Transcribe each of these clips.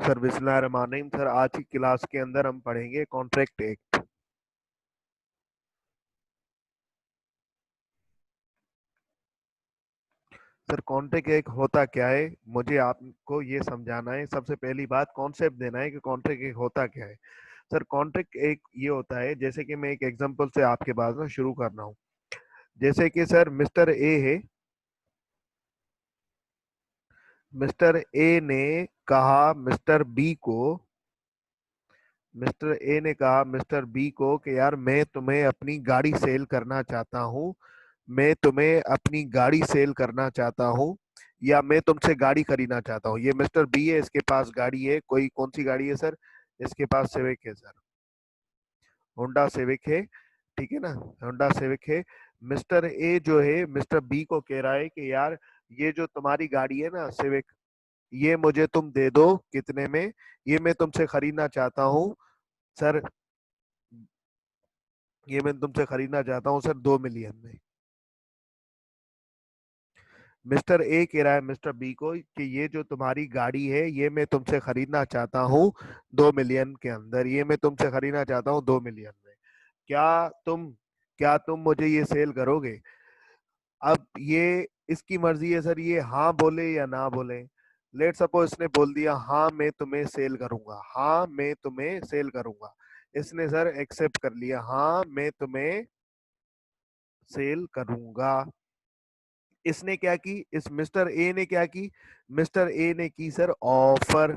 Sir बिस्मिल्लाहिर्रहमानिर्रहीम। Sir आज की क्लास के अंदर हम पढ़ेंगे contract act. Sir contract act होता क्या है, मुझे आपको ये समझाना है। सबसे पहली बात कॉन्सेप्ट देना है कि कॉन्ट्रैक्ट एक्ट होता क्या है। सर कॉन्ट्रैक्ट एक्ट ये होता है, जैसे कि मैं एक एग्जांपल से आपके पास ना शुरू कर रहा हूँ। जैसे कि सर मिस्टर ए है, मिस्टर ए ने कहा मिस्टर बी को, मिस्टर ए ने कहा मिस्टर बी को कि यार मैं तुम्हें अपनी गाड़ी सेल करना चाहता हूँ, मैं तुम्हें अपनी गाड़ी सेल करना चाहता हूँ, या मैं तुमसे गाड़ी खरीदना चाहता हूँ। ये मिस्टर बी है, इसके पास गाड़ी है। कोई कौन सी गाड़ी है सर? इसके पास सिविक है सर, होंडा सिविक है। ठीक है ना, होंडा सिविक है। मिस्टर ए जो है मिस्टर बी को कह रहा है कि यार ये जो तुम्हारी गाड़ी है ना सिविक, ये मुझे तुम दे दो। कितने में? ये मैं तुमसे खरीदना चाहता हूँ सर, ये मैं तुमसे खरीदना चाहता हूँ सर 2 मिलियन में। मिस्टर ए कह रहा है मिस्टर बी को कि ये जो तुम्हारी गाड़ी है ये मैं तुमसे खरीदना चाहता हूँ 2 मिलियन के अंदर, ये मैं तुमसे खरीदना चाहता हूँ 2 मिलियन में। क्या तुम क्या तुम मुझे ये सेल करोगे? अब ये इसकी मर्जी है सर, ये हाँ बोले या ना बोले। लेट सपोज इसने बोल दिया हाँ मैं तुम्हें सेल करूंगा, हाँ मैं तुम्हें सेल करूंगा। इसने सर एक्सेप्ट कर लिया, हाँ मैं तुम्हें सेल करूंगा। इसने क्या की, इस मिस्टर ए ने क्या की, मिस्टर ए ने की सर ऑफर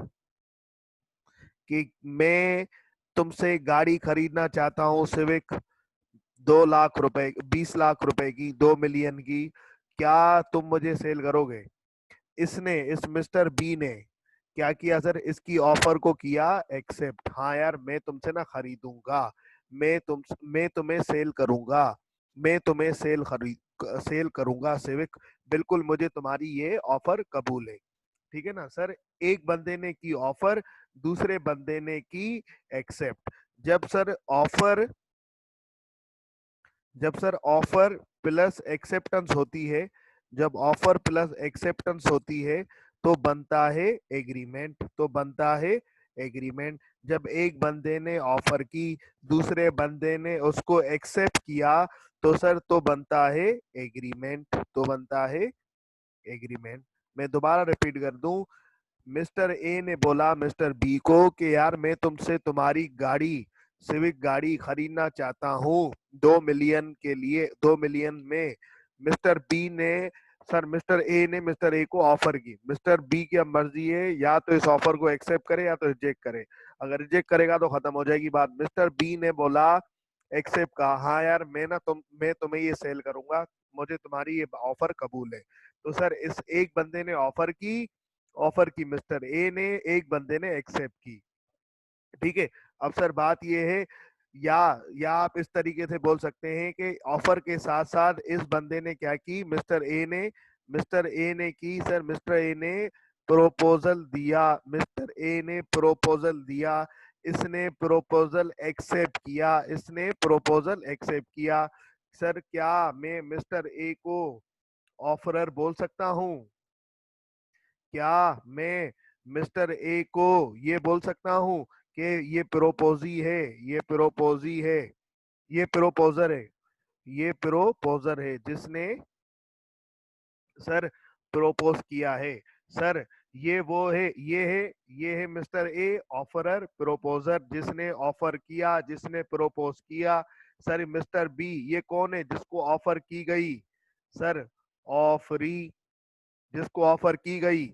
कि मैं तुमसे गाड़ी खरीदना चाहता हूँ सिविक 2 लाख रुपए, 20 लाख रुपए की, 2 मिलियन की। क्या तुम मुझे सेल करोगे? इसने, इस मिस्टर बी ने क्या किया सर, इसकी ऑफर को किया एक्सेप्ट। हाँ यार मैं तुमसे ना खरीदूंगा, मैं तुम्हें सेल करूंगा, मैं तुम्हें सेल करूंगा सिविक। बिल्कुल मुझे तुम्हारी ये ऑफर कबूल है। ठीक है ना सर, एक बंदे ने की ऑफर, दूसरे बंदे ने की एक्सेप्ट। जब सर ऑफर जब सर ऑफर प्लस एक्सेप्टेंस होती है, जब ऑफर प्लस एक्सेप्टेंस होती है तो बनता है एग्रीमेंट, तो बनता है एग्रीमेंट। जब एक बंदे ने ऑफर की, दूसरे बंदे ने उसको एक्सेप्ट किया, तो सर तो बनता है एग्रीमेंट, तो बनता है एग्रीमेंट। मैं दोबारा रिपीट कर दूं, मिस्टर ए ने बोला मिस्टर बी को कि यार मैं तुमसे तुम्हारी गाड़ी, सिविक गाड़ी खरीदना चाहता हूँ 2 मिलियन के लिए, 2 मिलियन में। मिस्टर बी ने, सर मिस्टर ए ने मिस्टर ए को ऑफर की। मिस्टर बी की अब मर्जी है, या तो इस ऑफर को एक्सेप्ट करे या तो रिजेक्ट करे। अगर रिजेक्ट करेगा तो खत्म हो जाएगी बात। मिस्टर बी ने बोला एक्सेप्ट का, हाँ यार मैं तुम्हें ये सेल करूंगा, मुझे तुम्हारी ये ऑफर कबूल है। तो सर इस एक बंदे ने ऑफर की मिस्टर ए ने, एक बंदे ने एक्सेप्ट की। ठीक है। अब सर बात ये है, या आप इस तरीके से बोल सकते हैं कि ऑफर के साथ साथ इस बंदे ने क्या की, मिस्टर ए ने की सर, मिस्टर ए ने प्रपोजल दिया, मिस्टर ए ने प्रपोजल दिया, इसने प्रपोजल एक्सेप्ट किया, इसने प्रपोजल एक्सेप्ट किया। सर क्या मैं मिस्टर ए को ऑफरर बोल सकता हूं? क्या मैं मिस्टर ए को ये बोल सकता हूं कि ये प्रोपोजी है, ये प्रोपोजी है, ये प्रोपोजर है, ये प्रोपोजर है जिसने सर प्रोपोज किया है। सर ये वो है, ये है मिस्टर ए ऑफरर, प्रोपोजर जिसने ऑफर किया, जिसने प्रोपोज किया। सर मिस्टर बी ये कौन है जिसको ऑफर की गई? सर ऑफरी, जिसको ऑफर की गई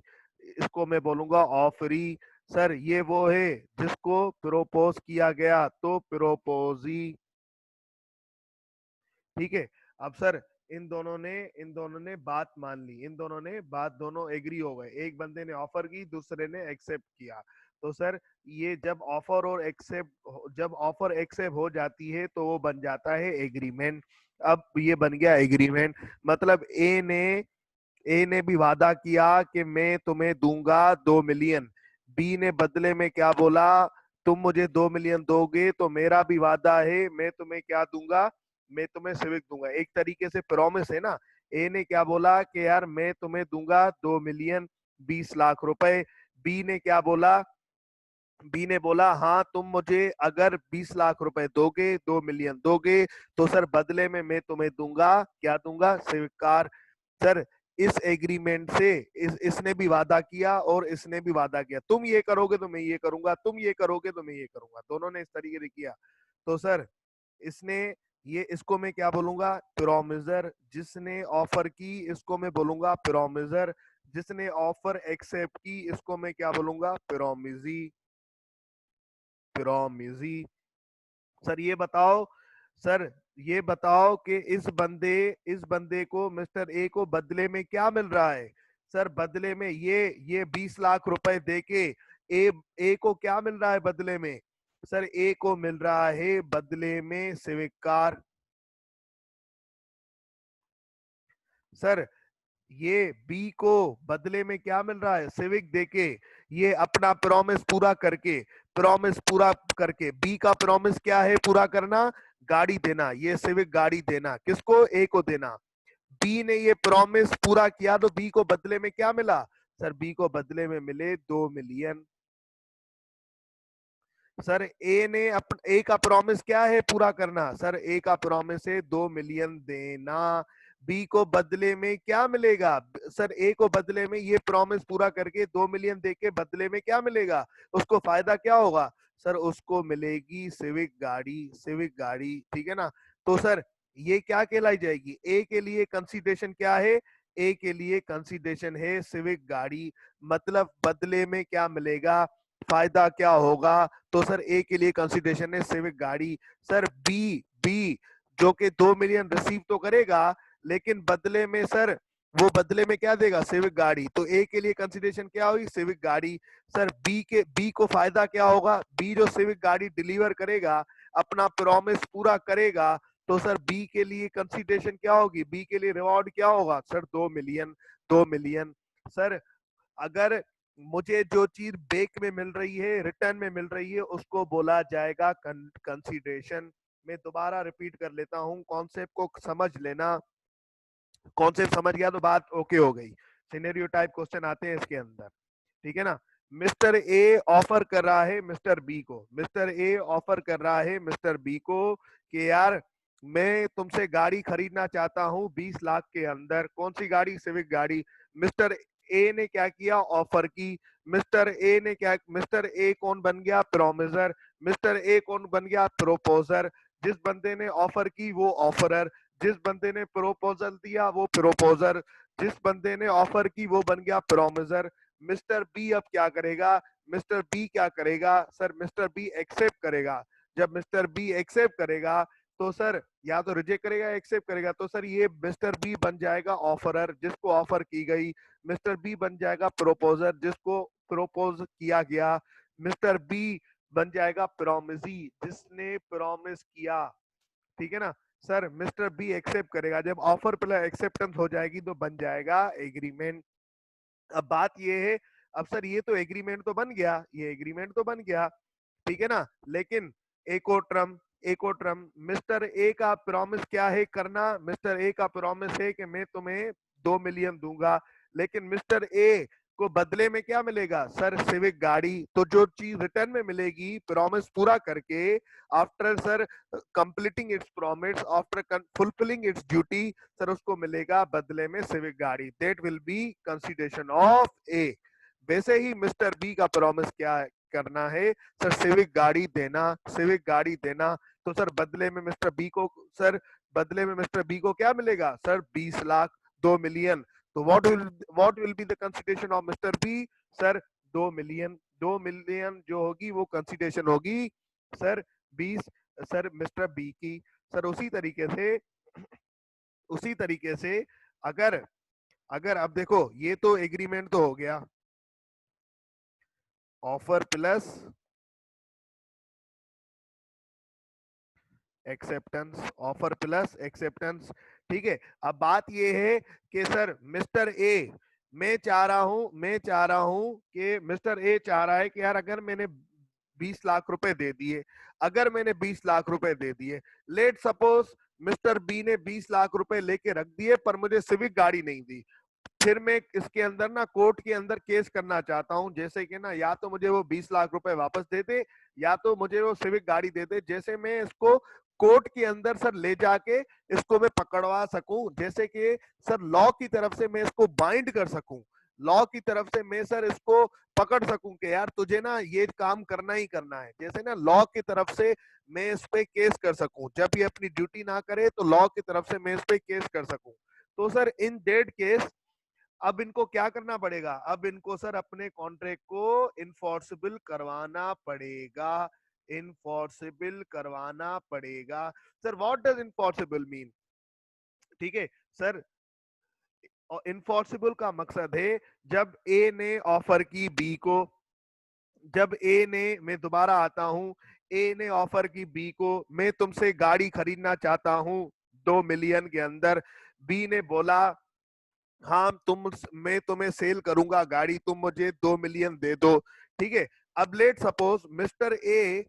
इसको मैं बोलूंगा ऑफरी। सर ये वो है जिसको प्रोपोज किया गया, तो प्रोपोजी। ठीक है। अब सर इन दोनों ने बात मान ली, इन दोनों ने बात, दोनों एग्री हो गए। एक बंदे ने ऑफर की, दूसरे ने एक्सेप्ट किया। तो सर ये जब ऑफर एक्सेप्ट हो जाती है तो वो बन जाता है एग्रीमेंट। अब ये बन गया एग्रीमेंट, मतलब ए ने भी वादा किया कि मैं तुम्हें दूंगा 2 मिलियन। बी ने बदले में क्या बोला, तुम मुझे 2 मिलियन दोगे तो मेरा भी वादा है, मैं तुम्हें क्या दूंगा, मैं तुम्हें सिविक दूंगा। एक तरीके से प्रॉमिस है ना। ए ने क्या बोला कि यार मैं तुम्हें दूंगा 2 मिलियन, 20 लाख रुपए। बी ने क्या बोला, बी ने बोला हाँ तुम मुझे अगर 20 लाख रुपए दोगे, 2 मिलियन दोगे, तो सर बदले में मैं तुम्हें दूंगा, क्या दूंगा, सिविक कार। सर इस एग्रीमेंट से इसने भी वादा किया और इसने भी वादा किया, तुम ये करोगे तो मैं ये करूंगा, तुम ये करोगे तो मैं ये करूंगा, दोनों ने इस तरीके से किया। तो सर इसने ये, इसको मैं क्या बोलूंगा, प्रोमिसर। जिसने ऑफर की इसको मैं बोलूंगा प्रोमिसर। जिसने ऑफर एक्सेप्ट की इसको मैं क्या बोलूंगा, प्रोमिजी। प्रोमिजी। सर ये बताओ, सर ये बताओ कि इस बंदे को, मिस्टर ए को बदले में क्या मिल रहा है। सर बदले में ये 20 लाख रुपए देके ए ए को क्या मिल रहा है बदले में। सर ए को मिल रहा है बदले में सिविक कार। सर ये बी को बदले में क्या मिल रहा है, सिविक देके। ये अपना प्रॉमिस पूरा करके, प्रॉमिस पूरा करके, बी का प्रॉमिस क्या है पूरा करना, गाड़ी देना, ये सिविक गाड़ी देना, किसको, ए को देना। बी ने ये प्रॉमिस पूरा किया तो बी को बदले में क्या मिला। सर बी को बदले में मिले 2 मिलियन। सर ए का प्रॉमिस क्या है पूरा करना, सर ए का प्रॉमिस है 2 मिलियन देना। बी को बदले में क्या मिलेगा, सर ए को बदले में ये प्रॉमिस पूरा करके 2 मिलियन देके बदले में क्या मिलेगा, उसको फायदा क्या होगा। सर उसको मिलेगी सिविक गाड़ी, सिविक गाड़ी, ठीक है ना। तो सर ये क्या कहलाई जाएगी, ए के लिए कंसीडरेशन क्या है, ए के लिए कंसीडरेशन है सिविक गाड़ी। मतलब बदले में क्या मिलेगा, फायदा क्या होगा। तो सर ए के लिए कंसीडरेशन है सिविक गाड़ी। सर बी बी जो कि 2 मिलियन रिसीव तो करेगा, लेकिन बदले में सर, वो बदले में क्या देगा, सिविक गाड़ी। तो ए के लिए कंसीडरेशन क्या हुई, सिविक गाड़ी। सर बी को फायदा क्या होगा, बी जो सिविक गाड़ी डिलीवर करेगा, अपना प्रॉमिस पूरा करेगा, तो सर बी के लिए कंसीडरेशन क्या होगी, बी के लिए रिवॉर्ड क्या होगा, सर 2 मिलियन। 2 मिलियन। सर अगर मुझे जो चीज बेक में मिल रही है, रिटर्न में मिल रही है, उसको बोला जाएगा कंसीडरेशन। मैं दोबारा रिपीट कर लेता हूं, कॉन्सेप्ट को समझ लेना। कॉन्सेप्ट समझ गया तो बात ओके हो गई। सिनेरियो टाइप क्वेश्चन आते हैं इसके अंदर, ठीक है ना। मिस्टर ए ऑफर कर रहा है मिस्टर बी को, मिस्टर ए ऑफर कर रहा है मिस्टर बी को कि यार मैं तुमसे गाड़ी खरीदना चाहता हूं 20 लाख के अंदर। कौन सी गाड़ी, सिविक गाड़ी। मिस्टर ए ने क्या किया, ऑफर की। मिस्टर ए कौन बन गया, प्रोमिसर। मिस्टर ए कौन बन गया, प्रोपोजर। जिस बंदे ने ऑफर की वो ऑफरर, जिस बंदे ने प्रोपोजल दिया वो प्रोपोजर, जिस बंदे ने ऑफर की वो बन गया प्रोमिसर। मिस्टर बी अब क्या करेगा, मिस्टर बी क्या करेगा, सर मिस्टर बी एक्सेप्ट करेगा। जब मिस्टर बी एक्सेप्ट करेगा तो सर या तो रिजेक्ट करेगा, एक्सेप्ट करेगा, तो सर ये मिस्टर बी बन जाएगा ऑफरर जिसको ऑफर की गई। मिस्टर बी बन जाएगा प्रोपोजर जिसको प्रोपोज किया गया। मिस्टर बी बन जाएगा प्रोमिसी जिसने प्रॉमिस किया, ठीक है ना। सर मिस्टर बी एक्सेप्ट करेगा, जब ऑफर प्लस एक्सेप्टेंस हो जाएगी तो बन जाएगा एग्रीमेंट। अब बात ये है, अब सर ये तो एग्रीमेंट तो बन गया, ये एग्रीमेंट तो बन गया, ठीक है ना। लेकिन एक और टर्म, एक और टर्म, मिस्टर ए का प्रॉमिस क्या है करना, मिस्टर ए का प्रॉमिस है कि मैं तुम्हें 2 मिलियन दूंगा। लेकिन मिस्टर ए को बदले में क्या मिलेगा, सर सिविक गाड़ी। तो जो चीज रिटर्न में मिलेगी प्रॉमिस पूरा करके, after sir completing its promise, after fulfilling its duty, sir उसको मिलेगा बदले में सिविक गाड़ी। That will be consideration of a. वैसे ही मिस्टर बी का प्रॉमिस क्या करना है, सर सिविक गाड़ी देना, सिविक गाड़ी देना। तो सर बदले में मिस्टर बी को, सर बदले में मिस्टर बी को क्या मिलेगा, सर 20 लाख, 2 मिलियन। तो what will be the consideration of mister B, sir 2 million. 2 million जो होगी वो कंसीडरेशन होगी सर 20, सर मिस्टर बी की। सर उसी तरीके से अगर अगर अब देखो ये तो एग्रीमेंट तो हो गया, offer plus acceptance, offer plus acceptance, ठीक है। अब बात ये है कि सर मिस्टर ए, मैं चाह रहा हूं कि मिस्टर ए चाह रहा है कि यार अगर मैंने 20 लाख रुपए दे दिए, अगर मैंने 20 लाख रुपए दे दिए, लेट सपोज मिस्टर बी ने 20 लाख रुपए लेके रख दिए पर मुझे सिविक गाड़ी नहीं दी। फिर मैं इसके अंदर ना कोर्ट के अंदर केस करना चाहता हूं, जैसे कि ना या तो मुझे वो 20 लाख रुपए वापस दे दे या तो मुझे वो सिविक गाड़ी दे दे, जैसे मैं इसको कोर्ट के अंदर सर ले जाके इसको मैं पकड़वा सकूं, जैसे कि सर लॉ की तरफ से मैं इसको बाइंड कर सकूं, लॉ की तरफ से मैं सर इसको पकड़ सकूं कि यार तुझे ना ये काम करना ही करना है, जैसे ना लॉ की तरफ से मैं इस पे केस कर सकूं, जब ये अपनी ड्यूटी ना करे तो लॉ की तरफ से मैं इस पे केस कर सकूं। तो सर इन दैट केस अब इनको क्या करना पड़ेगा, अब इनको सर अपने कॉन्ट्रैक्ट को इन्फोर्सिबल करवाना पड़ेगा, इन्फोर्सिबल करवाना पड़ेगा। Sir what does enforceable mean? ठीक है सर, इन्फोर्सिबल का मकसद है जब ए ने ऑफर की बी को, जब ए ने, मैं दोबारा आता हूं, ए ने ऑफर की बी को मैं तुमसे गाड़ी खरीदना चाहता हूं 2 मिलियन के अंदर, बी ने बोला हाँ मैं तुम्हें सेल करूंगा गाड़ी, तुम मुझे 2 मिलियन दे दो, ठीक है। अब लेट सपोज मिस्टर ए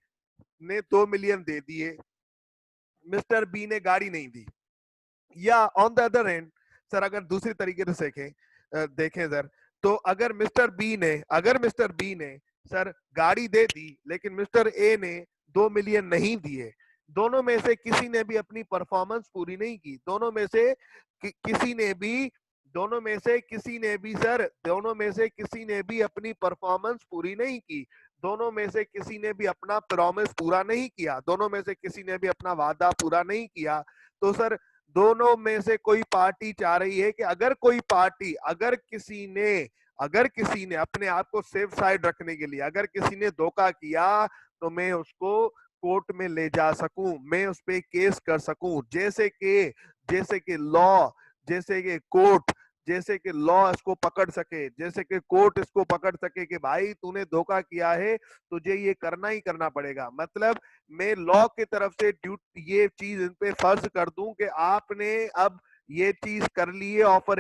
ने 2 मिलियन दे दिए, मिस्टर बी ने गाड़ी नहीं दी, या on the other hand sir अगर दूसरी तरीके से देखें सर, तो अगर मिस्टर बी ने सर गाड़ी दे दी लेकिन मिस्टर ए ने 2 मिलियन नहीं दिए, दोनों में से किसी ने भी अपनी परफॉर्मेंस पूरी नहीं की, दोनों में से किसी ने भी, दोनों में से किसी ने भी सर, दोनों में से किसी ने भी अपनी परफॉर्मेंस पूरी नहीं की, दोनों में से किसी ने भी अपना प्रॉमिस पूरा नहीं किया, दोनों में से किसी ने भी अपना वादा पूरा नहीं किया, तो सर दोनों में से कोई पार्टी चाह रही है कि अगर कोई पार्टी, अगर किसी ने अपने आप को सेफ साइड रखने के लिए अगर किसी ने धोखा किया तो मैं उसको कोर्ट में ले जा सकूं, मैं उस पे केस कर सकूं, जैसे कि लॉ, जैसे कि कोर्ट, जैसे कि लॉ इसको पकड़ सके, जैसे कि कोर्ट इसको पकड़ सके कि भाई तूने धोखा किया है, तुझे ये करना ही करना पड़ेगा। मतलब मैं लॉ की तरफ से ये चीज इन पे फर्ज कर दूं कि आपने अब ये चीज कर ली है, ऑफर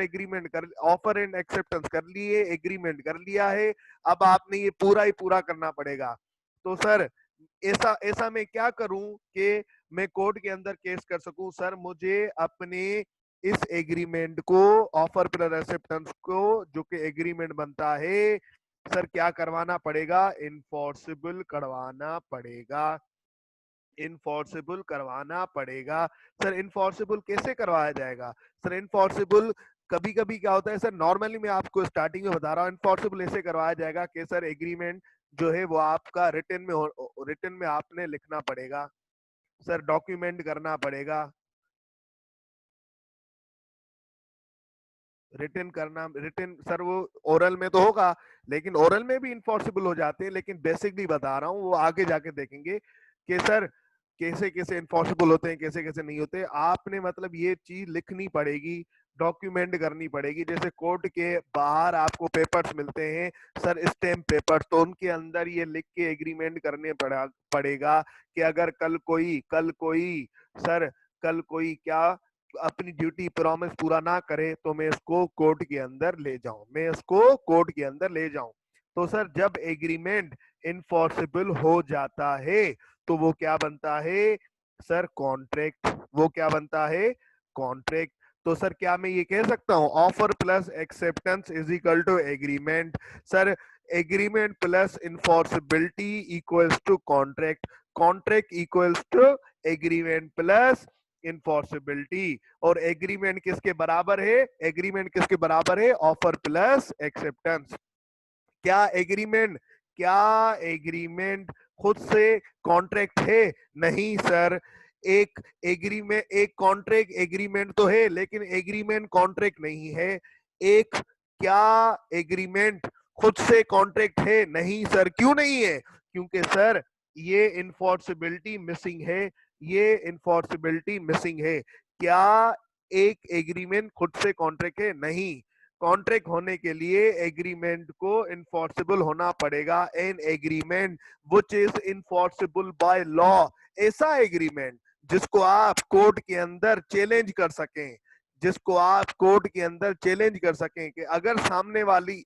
एंड एक्सेप्टेंस कर लिए, एग्रीमेंट कर लिया है, अब आपने ये पूरा ही पूरा करना पड़ेगा। तो सर ऐसा ऐसा मैं क्या करूं कि मैं कोर्ट के अंदर केस कर सकूं? सर मुझे अपने इस एग्रीमेंट को, ऑफर प्लस एक्सेप्टेंस को, जो कि एग्रीमेंट बनता है, सर क्या करवाना पड़ेगा? इनफोर्सिबल करवाना पड़ेगा, इनफोर्सिबल करवाना पड़ेगा। सर इनफोर्सिबल कैसे करवाया जाएगा? सर इनफोर्सिबल कभी कभी क्या होता है सर, नॉर्मली मैं आपको स्टार्टिंग में बता रहा हूँ, इनफोर्सिबल ऐसे करवाया जाएगा कि सर एग्रीमेंट जो है वो आपका रिटन में आपने लिखना पड़ेगा, सर डॉक्यूमेंट करना पड़ेगा, रिटन सर वो ओरल में तो होगा, लेकिन ओरल में भी इन्फोर्सिबल हो जाते हैं, लेकिन बेसिकली बता रहा हूँ, वो आगे जाके देखेंगे कि सर कैसे कैसे इन्फोर्सिबल होते हैं, कैसे कैसे नहीं होते। आपने मतलब ये चीज लिखनी पड़ेगी, डॉक्यूमेंट करनी पड़ेगी, जैसे कोर्ट के बाहर आपको पेपर्स मिलते हैं सर, स्टैम्प पेपर, तो उनके अंदर ये लिख के एग्रीमेंट करने पड़ेगा कि अगर कल कोई सर, कल कोई क्या अपनी ड्यूटी प्रॉमिस पूरा ना करे तो मैं इसको कोर्ट के अंदर ले जाऊं, मैं इसको कोर्ट के अंदर ले जाऊं। तो सर जब एग्रीमेंट इनफोर्सिबल हो जाता है तो वो क्या बनता है? सर कॉन्ट्रैक्ट, वो क्या बनता है? कॉन्ट्रैक्ट। तो सर क्या मैं ये कह सकता हूं offer plus acceptance is equal to agreement? Sir agreement plus enforceability equals to contract, contract equals to agreement plus enforceability. और एग्रीमेंट किसके बराबर है? एग्रीमेंट किसके बराबर है? Offer plus acceptance. क्या एग्रीमेंट खुद से कॉन्ट्रैक्ट है? नहीं सर, एक कॉन्ट्रैक्ट एग्रीमेंट तो है लेकिन एग्रीमेंट कॉन्ट्रैक्ट नहीं है। एक क्या एग्रीमेंट खुद से कॉन्ट्रैक्ट है? नहीं सर। क्यों नहीं है? क्योंकि सर ये इन्फोर्सिबिलिटी मिसिंग है, ये इन्फोर्सिबिलिटी मिसिंग है। क्या एक एग्रीमेंट खुद से कॉन्ट्रैक्ट है? नहीं। कॉन्ट्रैक्ट होने के लिए एग्रीमेंट को इन्फोर्सिबल होना पड़ेगा। N agreement which is enforceable by law, ऐसा एग्रीमेंट जिसको आप कोर्ट के अंदर चैलेंज कर सकें, जिसको आप कोर्ट के अंदर चैलेंज कर सकें कि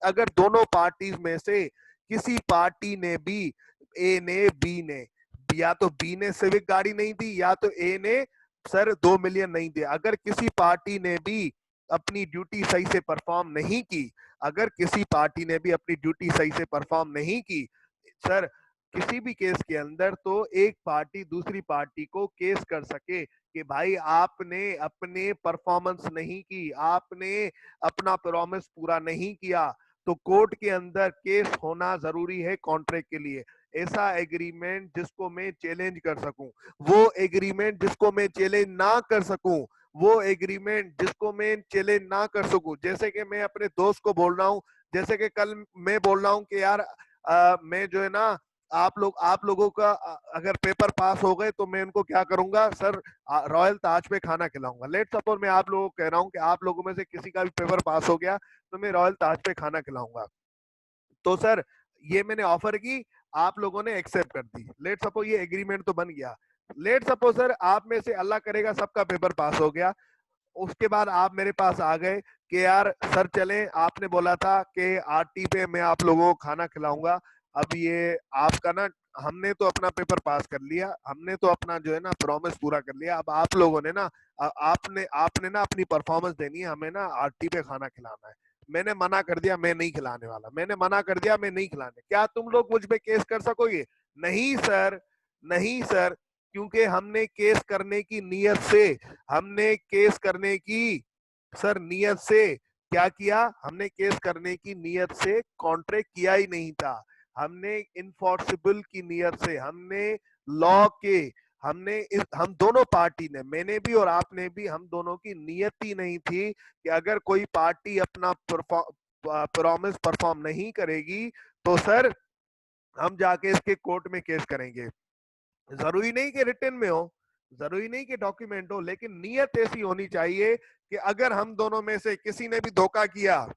अगर दोनों पार्टीज में से किसी पार्टी ने भी, ए ने बी ने, या तो बी ने सिविक गाड़ी नहीं दी या तो ए ने सर 2 मिलियन नहीं दिया, अगर किसी पार्टी ने भी अपनी ड्यूटी सही से परफॉर्म नहीं की, अगर किसी पार्टी ने भी अपनी ड्यूटी सही से परफॉर्म नहीं की सर, किसी भी केस के अंदर, तो एक पार्टी दूसरी पार्टी को केस कर सके कि भाई आपने अपने परफॉर्मेंस नहीं की, आपने अपना प्रॉमिस पूरा नहीं किया, तो कोर्ट के अंदर केस होना जरूरी है कॉन्ट्रैक्ट के लिए। ऐसा एग्रीमेंट जिसको मैं चैलेंज कर सकूं, वो एग्रीमेंट जिसको मैं चैलेंज ना कर सकूं, वो एग्रीमेंट जिसको मैं चैलेंज ना कर सकूं। जैसे कि मैं अपने दोस्त को बोल रहा हूं, जैसे कि कल मैं बोल रहा हूं कि यार मैं जो है ना, आप लोगों का अगर पेपर पास हो गए तो मैं उनको क्या करूंगा सर, रॉयल ताज पे खाना खिलाऊंगा। लेट सपोज मैं आप लोगों को कह रहा हूं कि आप लोगों में से किसी का भी पेपर पास हो गया तो मैं रॉयल ताज पे खाना खिलाऊंगा। तो सर ये मैंने ऑफर की, आप लोगों ने एक्सेप्ट कर दी, लेट सपोज ये एग्रीमेंट तो बन गया। लेट सपोज सर आप में से अल्लाह करेगा सबका पेपर पास हो गया, उसके बाद आप मेरे पास आ गए कि यार सर चलें, आपने बोला था कि आरटी पे मैं आप लोगों को खाना खिलाऊंगा। अब ये आपका ना, हमने तो अपना पेपर पास कर लिया, हमने तो अपना जो है ना प्रॉमिस पूरा कर लिया, अब आप लोगों ने ना आपने आपने ना अपनी परफॉर्मेंस देनी है, हमें ना आरटी पे खाना खिलाना है। मैंने मना कर दिया, मैं नहीं खिलाने वाला, मैंने मना कर दिया, मैं नहीं खिलाने। क्या तुम लोग मुझ पे केस कर सकोगे? नहीं सर, नहीं सर, क्योंकि हमने केस करने की नीयत से, हमने केस करने की सर नीयत से क्या किया, हमने केस करने की नीयत से कॉन्ट्रैक्ट किया ही नहीं था। हमने इनफोर्सिबल की नीयत से, हमने लॉ के, हम दोनों पार्टी ने, मैंने भी और आपने भी, हम दोनों की नीयत ही नहीं थी कि अगर कोई पार्टी अपना प्रॉमिस परफॉर्म नहीं करेगी तो सर हम जाके इसके कोर्ट में केस करेंगे। जरूरी नहीं कि रिटर्न में हो, जरूरी नहीं कि डॉक्यूमेंट हो, लेकिन नीयत ऐसी होनी चाहिए कि अगर हम दोनों में से किसी ने भी धोखा किया,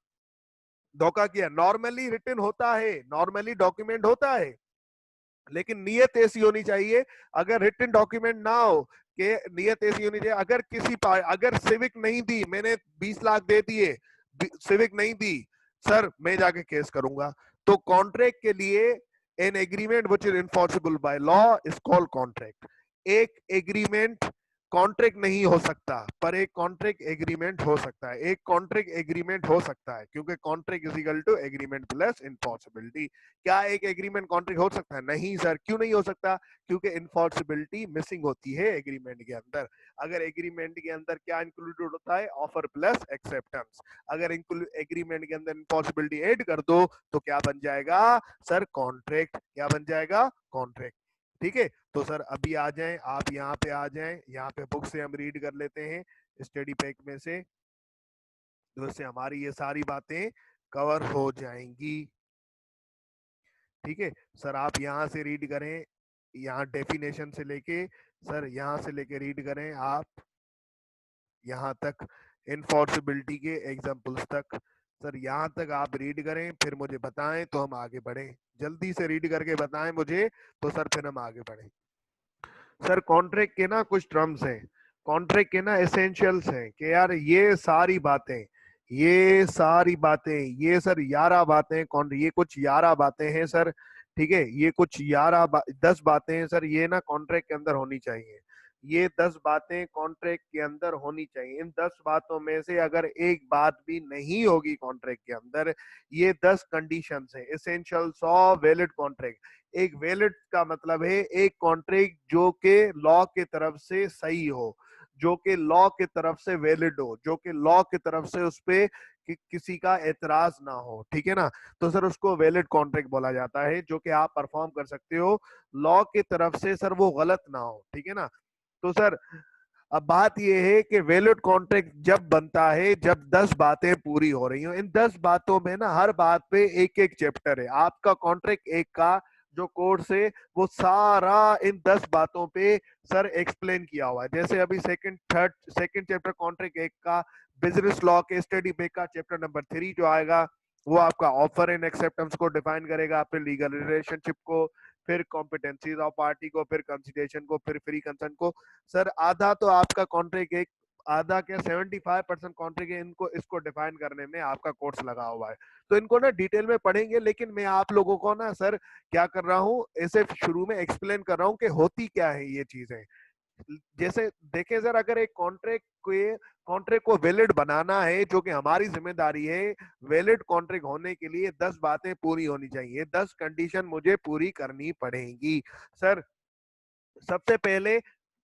नॉर्मली रिटर्न होता है, नॉर्मली डॉक्यूमेंट होता है, लेकिन नियत ऐसी होनी चाहिए, अगर रिटन डॉक्यूमेंट ना हो, कि नियत ऐसी होनी चाहिए, अगर सिविक नहीं दी, मैंने 20 लाख दे दिए, सिविक नहीं दी, सर मैं जाके केस करूंगा। तो कॉन्ट्रैक्ट के लिए an agreement which is enforceable by law is called contract. एक एग्रीमेंट कॉन्ट्रैक्ट नहीं हो सकता, पर एक कॉन्ट्रैक्ट एग्रीमेंट हो सकता है, एक कॉन्ट्रैक्ट एग्रीमेंट हो सकता है, क्योंकि contract is equal to agreement plus enforceability. क्या एक एग्रीमेंट कॉन्ट्रैक्ट हो सकता है? नहीं सर, क्यों नहीं हो सकता? क्योंकि इनफॉर्सिबिलिटी मिसिंग होती है एग्रीमेंट के अंदर। अगर एग्रीमेंट के अंदर क्या इंक्लूडेड होता है? Offer plus acceptance. अगर एग्रीमेंट के अंदर इनफॉर्सिबिलिटी ऐड कर दो तो क्या बन जाएगा सर? कॉन्ट्रैक्ट। क्या बन जाएगा? कॉन्ट्रैक्ट। ठीक है, तो सर अभी आ जाएं, आप यहाँ पे आ जाएं, यहाँ पे बुक से हम रीड कर लेते हैं स्टडी पैक में से, तो इससे हमारी ये सारी बातें कवर हो जाएंगी। ठीक है सर, आप यहाँ से रीड करें, यहाँ डेफिनेशन से लेके सर, यहाँ से लेके रीड करें आप यहाँ तक, इनफोर्सिबिलिटी के एग्जाम्पल्स तक। सर यहाँ तक आप रीड करें, फिर मुझे बताएं तो हम आगे बढ़ें। जल्दी से रीड करके बताएं मुझे, तो सर फिर हम आगे बढ़ें। सर कॉन्ट्रैक्ट के ना कुछ टर्म्स हैं, कॉन्ट्रैक्ट के ना एसेंशियल्स हैं कि यार ये सारी बातें, ये सारी बातें, ये सर 11 बातें, कौन ये कुछ 11 बातें हैं सर। ठीक है, ये कुछ 10 बातें हैं सर, ये ना कॉन्ट्रैक्ट के अंदर होनी चाहिए। ये 10 बातें कॉन्ट्रैक्ट के अंदर होनी चाहिए। इन 10 बातों में से अगर एक बात भी नहीं होगी कॉन्ट्रैक्ट के अंदर, ये 10 कंडीशंस हैं, एसेंशियल्स ऑफ वैलिड कॉन्ट्रैक्ट। एक वैलिड का मतलब है एक कॉन्ट्रैक्ट जो के लॉ के तरफ से सही हो, जो कि लॉ के तरफ से वैलिड हो, जो कि लॉ के तरफ से उस पे किसी का एतराज ना हो। ठीक है ना, तो सर उसको वैलिड कॉन्ट्रैक्ट बोला जाता है, जो कि आप परफॉर्म कर सकते हो, लॉ की तरफ से सर वो गलत ना हो। ठीक है ना, तो सर अब बात यह है कि वैलिड कॉन्ट्रैक्ट जब बनता है जब 10 बातें पूरी हो रही हो। इन 10 बातों में ना हर बात पे एक एक चैप्टर है, आपका कॉन्ट्रैक्ट एक का जो कोर्स है वो सारा इन 10 बातों पे सर एक्सप्लेन किया हुआ है। जैसे अभी सेकंड चैप्टर कॉन्ट्रैक्ट एक का बिजनेस लॉ के स्टडी पे का चैप्टर नंबर 3 जो आएगा, वो आपका ऑफर एंड एक्सेप्टेंस को डिफाइन करेगा, फिर लीगल रिलेशनशिप को, फिर कॉम्पिटेंसीज ऑफ पार्टी को, फिर कंसिडरेशन को, फिर फ्री कंसर्न को। सर आधा तो आपका कॉन्ट्रैक्ट एक, आधा क्या 75% कॉन्ट्रैक्ट इनको इसको डिफाइन करने में आपका कोर्स लगा हुआ है। तो इनको ना डिटेल में पढ़ेंगे, लेकिन मैं आप लोगों को ना सर क्या कर रहा हूँ, ऐसे शुरू में एक्सप्लेन कर रहा हूँ कि होती क्या है ये चीजें। जैसे देखें सर, अगर एक कॉन्ट्रैक्ट को वैलिड बनाना है, जो कि हमारी जिम्मेदारी है, वैलिड कॉन्ट्रैक्ट होने के लिए 10 बातें पूरी होनी चाहिए, 10 कंडीशन मुझे पूरी करनी पड़ेंगी सर। सबसे पहले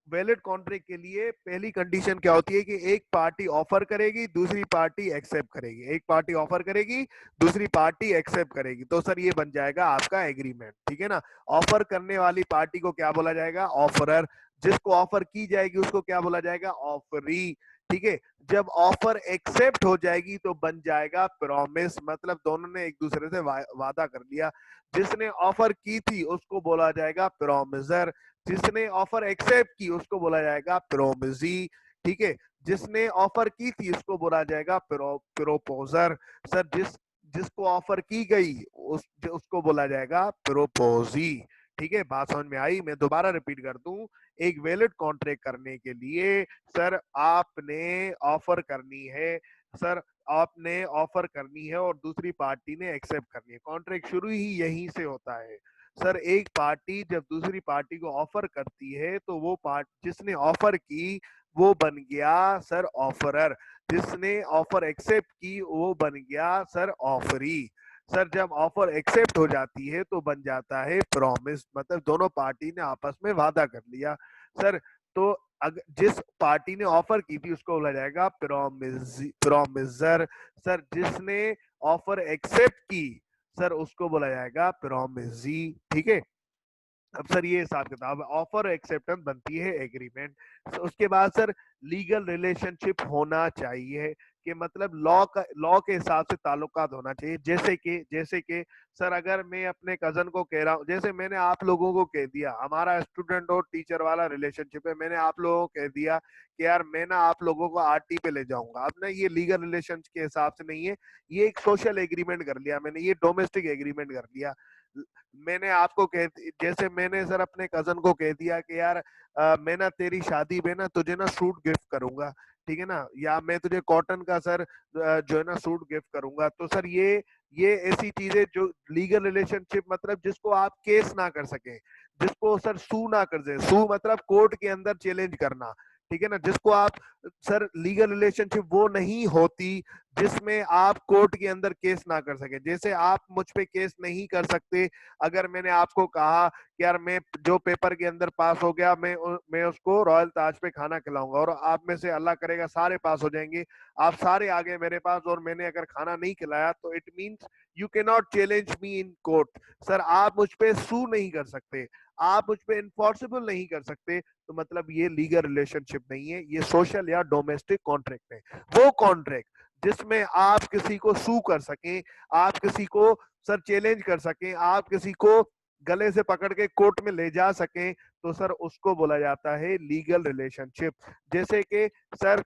वैलिड कॉन्ट्रैक्ट के लिए पहली कंडीशन क्या होती है कि एक पार्टी ऑफर करेगी, दूसरी पार्टी एक्सेप्ट करेगी। एक पार्टी ऑफर करेगी, दूसरी पार्टी एक्सेप्ट करेगी, तो सर ये बन जाएगा आपका एग्रीमेंट, ठीक है ना। ऑफर करने वाली पार्टी को क्या बोला जाएगा? ऑफरर। जिसको ऑफर की जाएगी उसको क्या बोला जाएगा? ऑफरी, ठीक है। जब ऑफर एक्सेप्ट हो जाएगी तो बन जाएगा प्रॉमिस, मतलब दोनों ने एक दूसरे से वादा कर लिया। जिसने ऑफर की थी उसको बोला जाएगा प्रॉमिसर, जिसने ऑफर एक्सेप्ट की उसको बोला जाएगा प्रोमिजी, ठीक है। जिसने ऑफर की थी उसको बोला जाएगा प्रोपोजर। सर जिसको ऑफर की गई उसको बोला जाएगा प्रोपोजी, ठीक है। बात समझ में आई? मैं दोबारा रिपीट कर दूं, एक वैलिड कॉन्ट्रैक्ट करने के लिए सर आपने ऑफर करनी है, सर आपने ऑफर करनी है और दूसरी पार्टी ने एक्सेप्ट करनी है। कॉन्ट्रैक्ट शुरू ही यहीं से होता है सर। एक पार्टी जब दूसरी पार्टी को ऑफर करती है तो वो पार्टी जिसने ऑफर की वो बन गया सर ऑफरर, जिसने ऑफर एक्सेप्ट की वो बन गया सर ऑफरी। सर जब ऑफर एक्सेप्ट हो जाती है तो बन जाता है प्रॉमिस, मतलब दोनों पार्टी ने आपस में वादा कर लिया सर। तो अगर जिस पार्टी ने ऑफर की थी उसको बोला जाएगा प्रॉमिसर। सर जिसने ऑफर एक्सेप्ट की सर उसको बोला जाएगा प्रॉमिसी, ठीक है। अब सर ये हिसाब किताब, ऑफर एक्सेप्टेंस बनती है एग्रीमेंट। तो उसके बाद सर लीगल रिलेशनशिप होना चाहिए, कि मतलब लॉ के हिसाब से ताल्लुकात होना चाहिए। जैसे कि सर अगर मैं अपने कजन को कह रहा हूँ, जैसे मैंने आप लोगों को कह दिया, हमारा स्टूडेंट और टीचर वाला रिलेशनशिप है, मैंने आप लोगों को कह दिया कि यार मैं ना आप लोगों को आरटी पे ले जाऊंगा। अब ना ये लीगल रिलेशन के हिसाब से नहीं है, ये एक सोशल एग्रीमेंट कर लिया मैंने, ये डोमेस्टिक एग्रीमेंट कर लिया। मैंने आपको जैसे मैंने सर अपने कजन को कह दिया कि यार मैं ना तेरी शादी में ना तुझे ना सूट गिफ्ट करूंगा, ठीक है ना, या मैं तुझे कॉटन का सर जो है ना सूट गिफ्ट करूंगा। तो सर ये ऐसी चीजें जो लीगल रिलेशनशिप, मतलब जिसको आप केस ना कर सके, जिसको सर सू ना कर दे, सू मतलब कोर्ट के अंदर चैलेंज करना, ठीक है ना। जिसको आप सर लीगल रिलेशनशिप वो नहीं होती जिसमें आप कोर्ट के अंदर केस ना कर सके। जैसे आप मुझ पे केस नहीं कर सकते अगर मैंने आपको कहा कि यार मैं जो पेपर के अंदर पास हो गया मैं उसको रॉयल ताज पे खाना खिलाऊंगा, और आप में से अल्लाह करेगा सारे पास हो जाएंगे, आप सारे आ गए मेरे पास और मैंने अगर खाना नहीं खिलाया, तो it means you can not challenge me in court. Sir आप मुझ पे सू नहीं कर सकते, आप मुझ पे इन्फोर्सेबल नहीं कर सकते, तो मतलब ये लीगल रिलेशनशिप नहीं है, ये सोशल या डोमेस्टिक कॉन्ट्रैक्ट है। वो कॉन्ट्रैक्ट जिसमें आप किसी को सू कर सकें, आप किसी को सर चैलेंज कर सकें, आप किसी को गले से पकड़ के कोर्ट में ले जा सकें, तो सर उसको बोला जाता है लीगल रिलेशनशिप। जैसे कि सर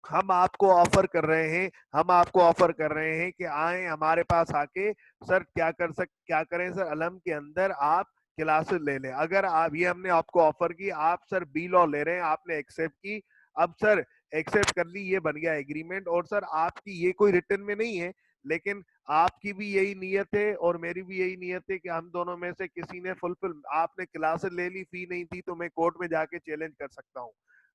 हम आपको ऑफर कर रहे हैं, हम आपको ऑफर कर रहे हैं कि आए हमारे पास आके सर क्या करें सर, अलम के अंदर आप क्लासेस ले लें। अगर आप ये हमने आपको ऑफर की, आप सर बी लॉ ले रहे हैं, आपने एक्सेप्ट की, अब सर एक्सेप्ट कर ली, ये बन गया एग्रीमेंट। और सर आपकी ये कोई रिटर्न में नहीं है, लेकिन आपकी भी यही नीयत है और मेरी भी यही नीयत है कि हम दोनों में से किसी ने फुलफिल, आपने क्लासेस ले ली, फी नहीं थी, तो मैं कोर्ट में जाके चैलेंज कर सकता हूँ।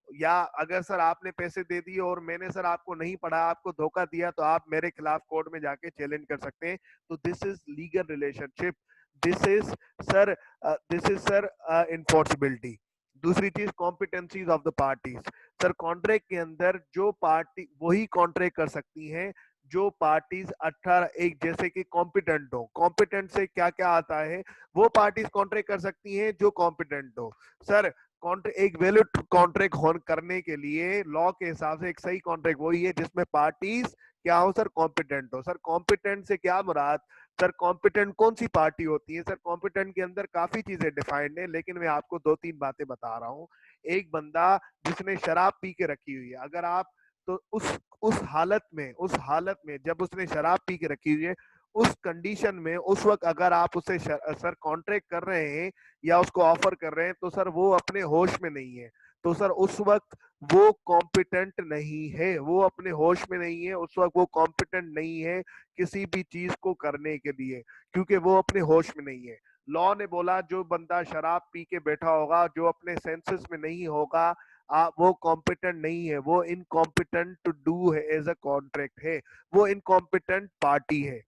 या अगर सर आपने पैसे दे दिए और मैंने सर आपको नहीं पढ़ा, आपको धोखा दिया, तो आप मेरे खिलाफ कोर्ट में जाके चैलेंज कर सकते हैं। तो this is legal relationship, this is sir enforceability. दूसरी चीज competencies of the parties. Sir contract के अंदर जो पार्टी वही कॉन्ट्रैक्ट कर सकती हैं जो पार्टीज 18 एक जैसे कि कॉम्पिटेंट हो। कॉम्पिटेंट से क्या क्या आता है? वो पार्टीज कॉन्ट्रैक्ट कर सकती हैं जो कॉम्पिटेंट हो। सर एक वैलिड कॉन्ट्रैक्ट करने के लिए लॉ के हिसाब से एक सही कॉन्ट्रैक्ट वही है जिसमें पार्टीज क्या हो सर? कॉम्पिटेंट हो। सर कॉम्पिटेंट से क्या मुराद? सर कॉम्पिटेंट कौन सी पार्टी होती है? सर कॉम्पिटेंट के अंदर काफी चीजें डिफाइंड है, लेकिन मैं आपको दो तीन बातें बता रहा हूँ। एक बंदा जिसने शराब पी के रखी हुई है, अगर आप तो उस हालत में जब उसने शराब पी के रखी हुई है, उस कंडीशन में उस वक्त अगर आप उसे सर कॉन्ट्रैक्ट कर रहे हैं या उसको ऑफर कर रहे हैं, तो सर वो अपने होश में नहीं है। तो सर उस वक्त वो कॉम्पिटेंट नहीं है, वो अपने होश में नहीं है, उस वक्त वो कॉम्पिटेंट नहीं है किसी भी चीज को करने के लिए, क्योंकि वो अपने होश में नहीं है। लॉ ने बोला जो बंदा शराब पी के बैठा होगा, जो अपने सेंसेस में नहीं होगा, वो कॉम्पिटेंट नहीं है, वो incompetent to do as a contract है, वो इनकॉम्पिटेंट पार्टी है,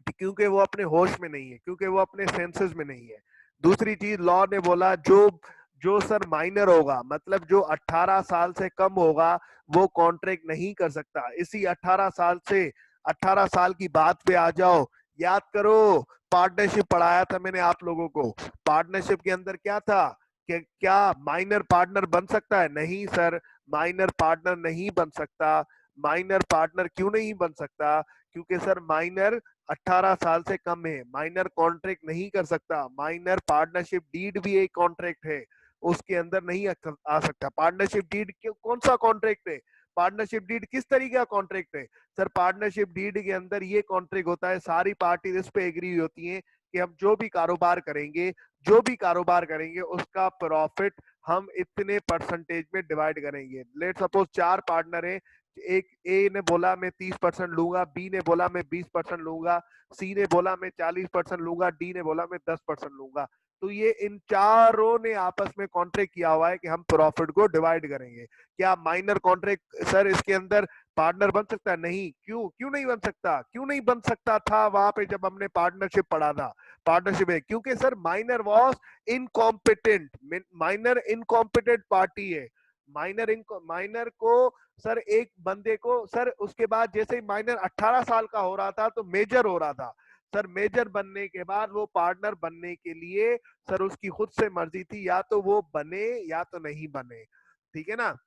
क्योंकि वो अपने होश में नहीं है, क्योंकि वो अपने सेंसेस में नहीं है। दूसरी चीज, लॉ ने बोला जो जो सर माइनर होगा, मतलब जो 18 साल से कम होगा, वो कॉन्ट्रैक्ट नहीं कर सकता। इसी 18 साल से 18 साल की बात पे आ जाओ, याद करो पार्टनरशिप पढ़ाया था मैंने आप लोगों को। पार्टनरशिप के अंदर क्या था कि क्या माइनर पार्टनर बन सकता है? नहीं सर, माइनर पार्टनर नहीं बन सकता। माइनर पार्टनर क्यों नहीं बन सकता? क्योंकि सर माइनर 18 साल से कम है, माइनर कॉन्ट्रैक्ट नहीं कर सकता। माइनर पार्टनरशिप डीड भी एक कॉन्ट्रैक्ट है, उसके अंदर नहीं आ सकता। पार्टनरशिप डीड कौन सा कॉन्ट्रैक्ट है? पार्टनरशिप डीड किस तरीके का कॉन्ट्रैक्ट है? सर पार्टनरशिप डीड के अंदर ये कॉन्ट्रैक्ट होता है, सारी पार्टी इस पे एग्री होती हैं कि हम जो भी कारोबार करेंगे, जो भी कारोबार करेंगे उसका प्रॉफिट हम इतने परसेंटेज में डिवाइड करेंगे। लेट सपोज 4 पार्टनर है, एक ए ने बोला मैं 30% लूंगा, बी ने बोला मैं 20% लूंगा, सी ने बोला मैं 40% लूंगा, डी ने बोला मैं 10% लूंगा। तो ये इन चारों ने आपस में कॉन्ट्रैक्ट किया हुआ है कि हम प्रॉफिट को डिवाइड करेंगे। क्या माइनर कॉन्ट्रैक्ट सर इसके अंदर पार्टनर बन सकता है? नहीं। क्यों क्यों नहीं बन सकता? क्यों नहीं बन सकता था वहां पे जब हमने पार्टनरशिप पढ़ा था? पार्टनरशिप है क्योंकि sir minor was incompetent, minor incompetent party है। माइनर को सर एक बंदे को सर उसके बाद जैसे ही माइनर 18 साल का हो रहा था तो मेजर हो रहा था। सर मेजर बनने के बाद वो पार्टनर बनने के लिए सर उसकी खुद से मर्जी थी, या तो वो बने या तो नहीं बने, ठीक है ना।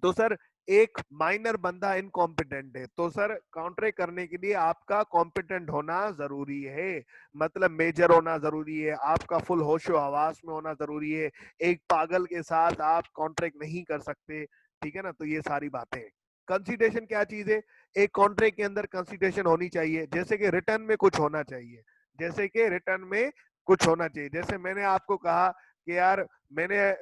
तो सर एक माइनर बंदा इनकॉम्पिटेंट है, तो सर कॉन्ट्रैक्ट करने के लिए आपका कॉम्पिटेंट होना जरूरी है, मतलब मेजर होना जरूरी है, आपका फुल होशो हवास में होना जरूरी है। एक पागल के साथ आप कॉन्ट्रैक्ट नहीं कर सकते, ठीक है ना। तो ये सारी बातें। कंसिडरेशन क्या चीज है? एक कॉन्ट्रैक्ट के अंदर कंसिडरेशन होनी चाहिए, जैसे कि रिटर्न में कुछ होना चाहिए, जैसे कि रिटर्न में कुछ होना चाहिए। जैसे मैंने आपको कहा कि यार मैंने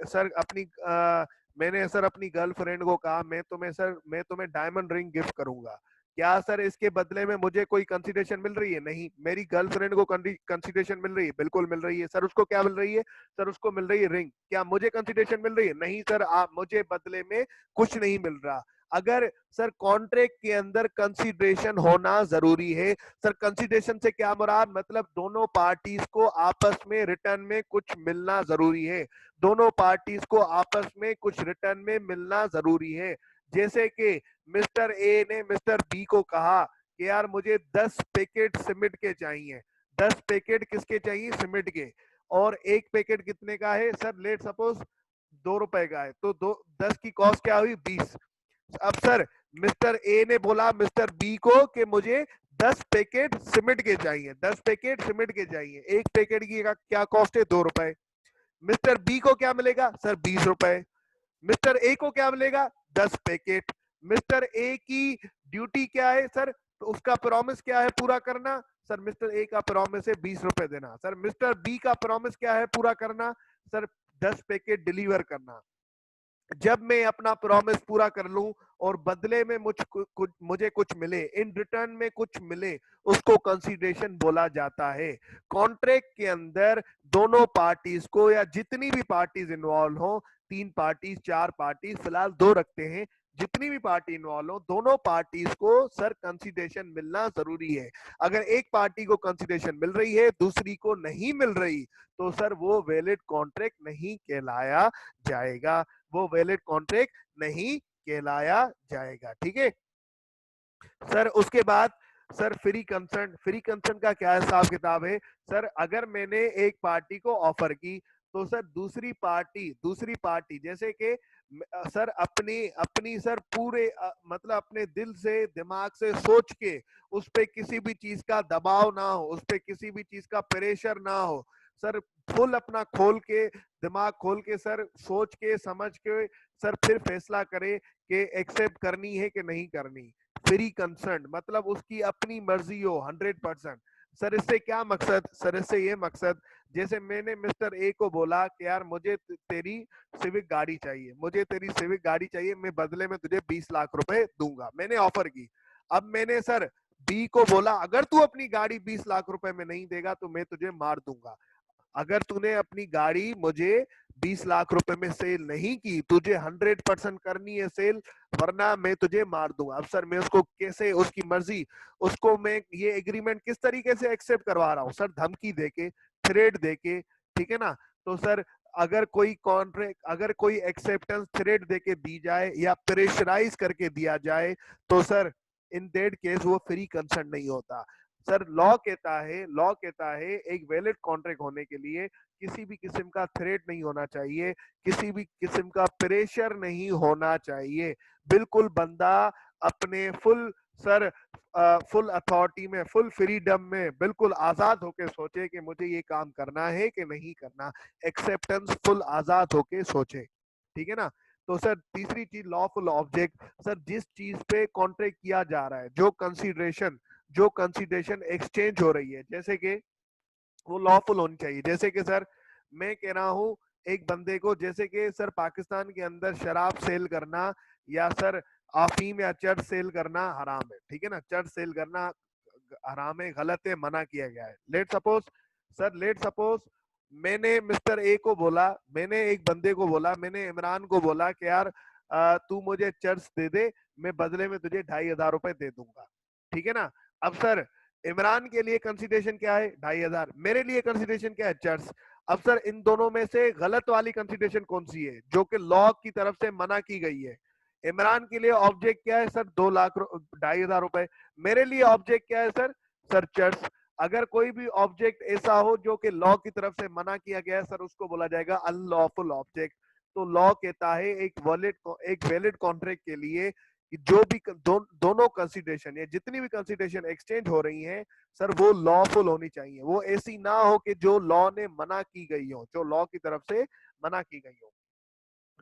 सर अपनी गर्लफ्रेंड को कहा मैं तुम्हें डायमंड रिंग गिफ्ट करूंगा। क्या सर इसके बदले में मुझे कोई कंसिडरेशन मिल रही है? नहीं। मेरी गर्लफ्रेंड को कंसिडरेशन मिल रही है? बिल्कुल मिल रही है। सर उसको क्या मिल रही है? सर उसको मिल रही है रिंग। क्या मुझे कंसिडरेशन मिल रही है? नहीं सर, आप मुझे बदले में कुछ नहीं मिल रहा। अगर सर कॉन्ट्रैक्ट के अंदर कंसिडरेशन होना जरूरी है। सर कंसिडरेशन से क्या मुराद? मतलब दोनों पार्टीज को आपस में रिटर्न में कुछ मिलना जरूरी है, दोनों पार्टीज को आपस में कुछ रिटर्न में मिलना जरूरी है। जैसे कि मिस्टर ए ने मिस्टर बी को कहा कि यार मुझे 10 पैकेट सीमेंट के चाहिए। 10 पैकेट किसके चाहिए? सीमेंट के। और एक पैकेट कितने का है? सर लेट सपोज 2 रुपए का है, तो 10 की कॉस्ट क्या हुई? 20। अब सर मिस्टर ए ने बोला मिस्टर बी को कि मुझे 10 पैकेट सीमेंट के चाहिए, 10 पैकेट सीमेंट के चाहिए। एक पैकेट की क्या कॉस्ट है? 2 रुपए। मिस्टर बी को क्या मिलेगा? सर 20 रुपए। मिस्टर ए को क्या मिलेगा? 10 पैकेट। मिस्टर ए की ड्यूटी क्या है सर? तो उसका प्रॉमिस क्या है पूरा करना? सर मिस्टर ए का प्रॉमिस है 20 रुपए देना। सर मिस्टर बी का प्रॉमिस क्या है पूरा करना? सर 10 पैकेट डिलीवर करना। जब मैं अपना प्रॉमिस पूरा कर लूं और बदले में मुझे कुछ मिले, इन रिटर्न में कुछ मिले, उसको कंसीडरेशन बोला जाता है। कॉन्ट्रैक्ट के अंदर दोनों पार्टीज को, या जितनी भी पार्टीज इन्वॉल्व हो, 3 पार्टीज 4 पार्टीज, फिलहाल 2 रखते हैं, जितनी भी पार्टी इन्वॉल्व हो, दोनों पार्टीज को सर कंसीडरेशन मिलना जरूरी है। अगर एक पार्टी को कंसीडरेशन मिल रही है, दूसरी को नहीं मिल रही, तो सर वो वैलिड कॉन्ट्रैक्ट नहीं कहलाया जाएगा, वो वैलिड कॉन्ट्रैक्ट नहीं कहलाया जाएगा, ठीक है। सर उसके बाद सर फ्री कंसर्न का क्या हिसाब किताब है? सर अगर मैंने एक पार्टी को ऑफर की, तो सर दूसरी पार्टी जैसे कि सर अपनी अपनी सर पूरे मतलब अपने दिल से दिमाग से सोच के, उस पे किसी भी चीज का दबाव ना हो, उस पे किसी भी चीज का प्रेशर ना हो, सर फुल अपना खोल के, दिमाग खोल के, सर सोच के समझ के सर फिर फैसला करे कि एक्सेप्ट करनी है कि नहीं करनी। फ्री कंसर्न मतलब उसकी अपनी मर्जी हो 100%। सर इससे क्या मकसद? सर इससे ये मकसद, जैसे मैंने मिस्टर ए को बोला कि यार मुझे तेरी सिविक गाड़ी चाहिए, मुझे तेरी सिविक गाड़ी चाहिए, मैं बदले में तुझे 20 लाख रुपए दूंगा, मैंने ऑफर की। अब मैंने सर बी को बोला अगर तू अपनी गाड़ी 20 लाख रुपए में नहीं देगा तो मैं तुझे मार दूंगा, अगर तूने अपनी गाड़ी मुझे 20 लाख रुपए में सेल नहीं की, तुझे 100% करनी है सेल, वरना मैं तुझे मार दूंगा। अब सर मैं उसको कैसे, उसकी मर्जी, उसको मैं ये एग्रीमेंट किस तरीके से एक्सेप्ट करवा रहा हूँ सर? धमकी देके, थ्रेट देके, ठीक है ना? तो सर अगर कोई कॉन्ट्रैक्ट, अगर कोई एक्सेप्टेंस थ्रेट देके दी जाए या प्रेशराइज करके दिया जाए तो सर इन दैट केस वो फ्री कंसेंट नहीं होता। सर लॉ कहता है एक वैलिड कॉन्ट्रैक्ट होने के लिए किसी भी किस्म का थ्रेट नहीं होना चाहिए, किसी भी किस्म का प्रेशर नहीं होना चाहिए। बिल्कुल बंदा अपने फुल सर फुल अथॉरिटी में, फुल फ्रीडम में, बिल्कुल आजाद होके सोचे कि मुझे ये काम करना है कि नहीं करना। एक्सेप्टेंस फुल आजाद होके सोचे, ठीक है ना? तो सर तीसरी चीज लॉफुल ऑब्जेक्ट, सर जिस चीज पे कॉन्ट्रैक्ट किया जा रहा है, जो कंसिडरेशन एक्सचेंज हो रही है, जैसे कि वो लॉफुल होनी चाहिए। जैसे कि सर मैं कह रहा हूँ एक बंदे को, जैसे कि सर पाकिस्तान के अंदर शराब सेल करना या सर अफीम या चर्च सेल करना हराम है, ठीक है ना? चर्च सेल करना हराम है, गलत है, मना किया गया है। लेट सपोज मैंने मिस्टर ए को बोला, मैंने एक बंदे को बोला, मैंने इमरान को बोला कि यार तू मुझे चर्च दे दे, मैं बदले में तुझे 2,500 रुपए दे दूंगा, ठीक है ना? अब सर इमरान के लिए कंसिडरेशन क्या है? 2,500। मेरे लिए कंसिडरेशन क्या है? चर्च। अब सर इन दोनों में से गलत वाली कंसिडरेशन कौन सी है जो कि लॉ की तरफ से मना की गई है? इमरान के लिए ऑब्जेक्ट क्या है सर? 2,00,000 2,500 रुपए। मेरे लिए ऑब्जेक्ट क्या है सर? Sir church. अगर कोई भी ऑब्जेक्ट ऐसा हो जो कि लॉ की तरफ से मना किया गया है सर, उसको बोला जाएगा अनलॉफुल ऑब्जेक्ट। तो लॉ कहता है एक वैलिड कॉन्ट्रैक्ट के लिए कि जो भी दोनों कंसिडरेशन या जितनी भी कंसिडरेशन एक्सचेंज हो रही हैं सर वो लॉफुल होनी चाहिए। वो ऐसी ना हो कि जो लॉ ने मना की गई हो, जो लॉ की तरफ से मना की गई हो।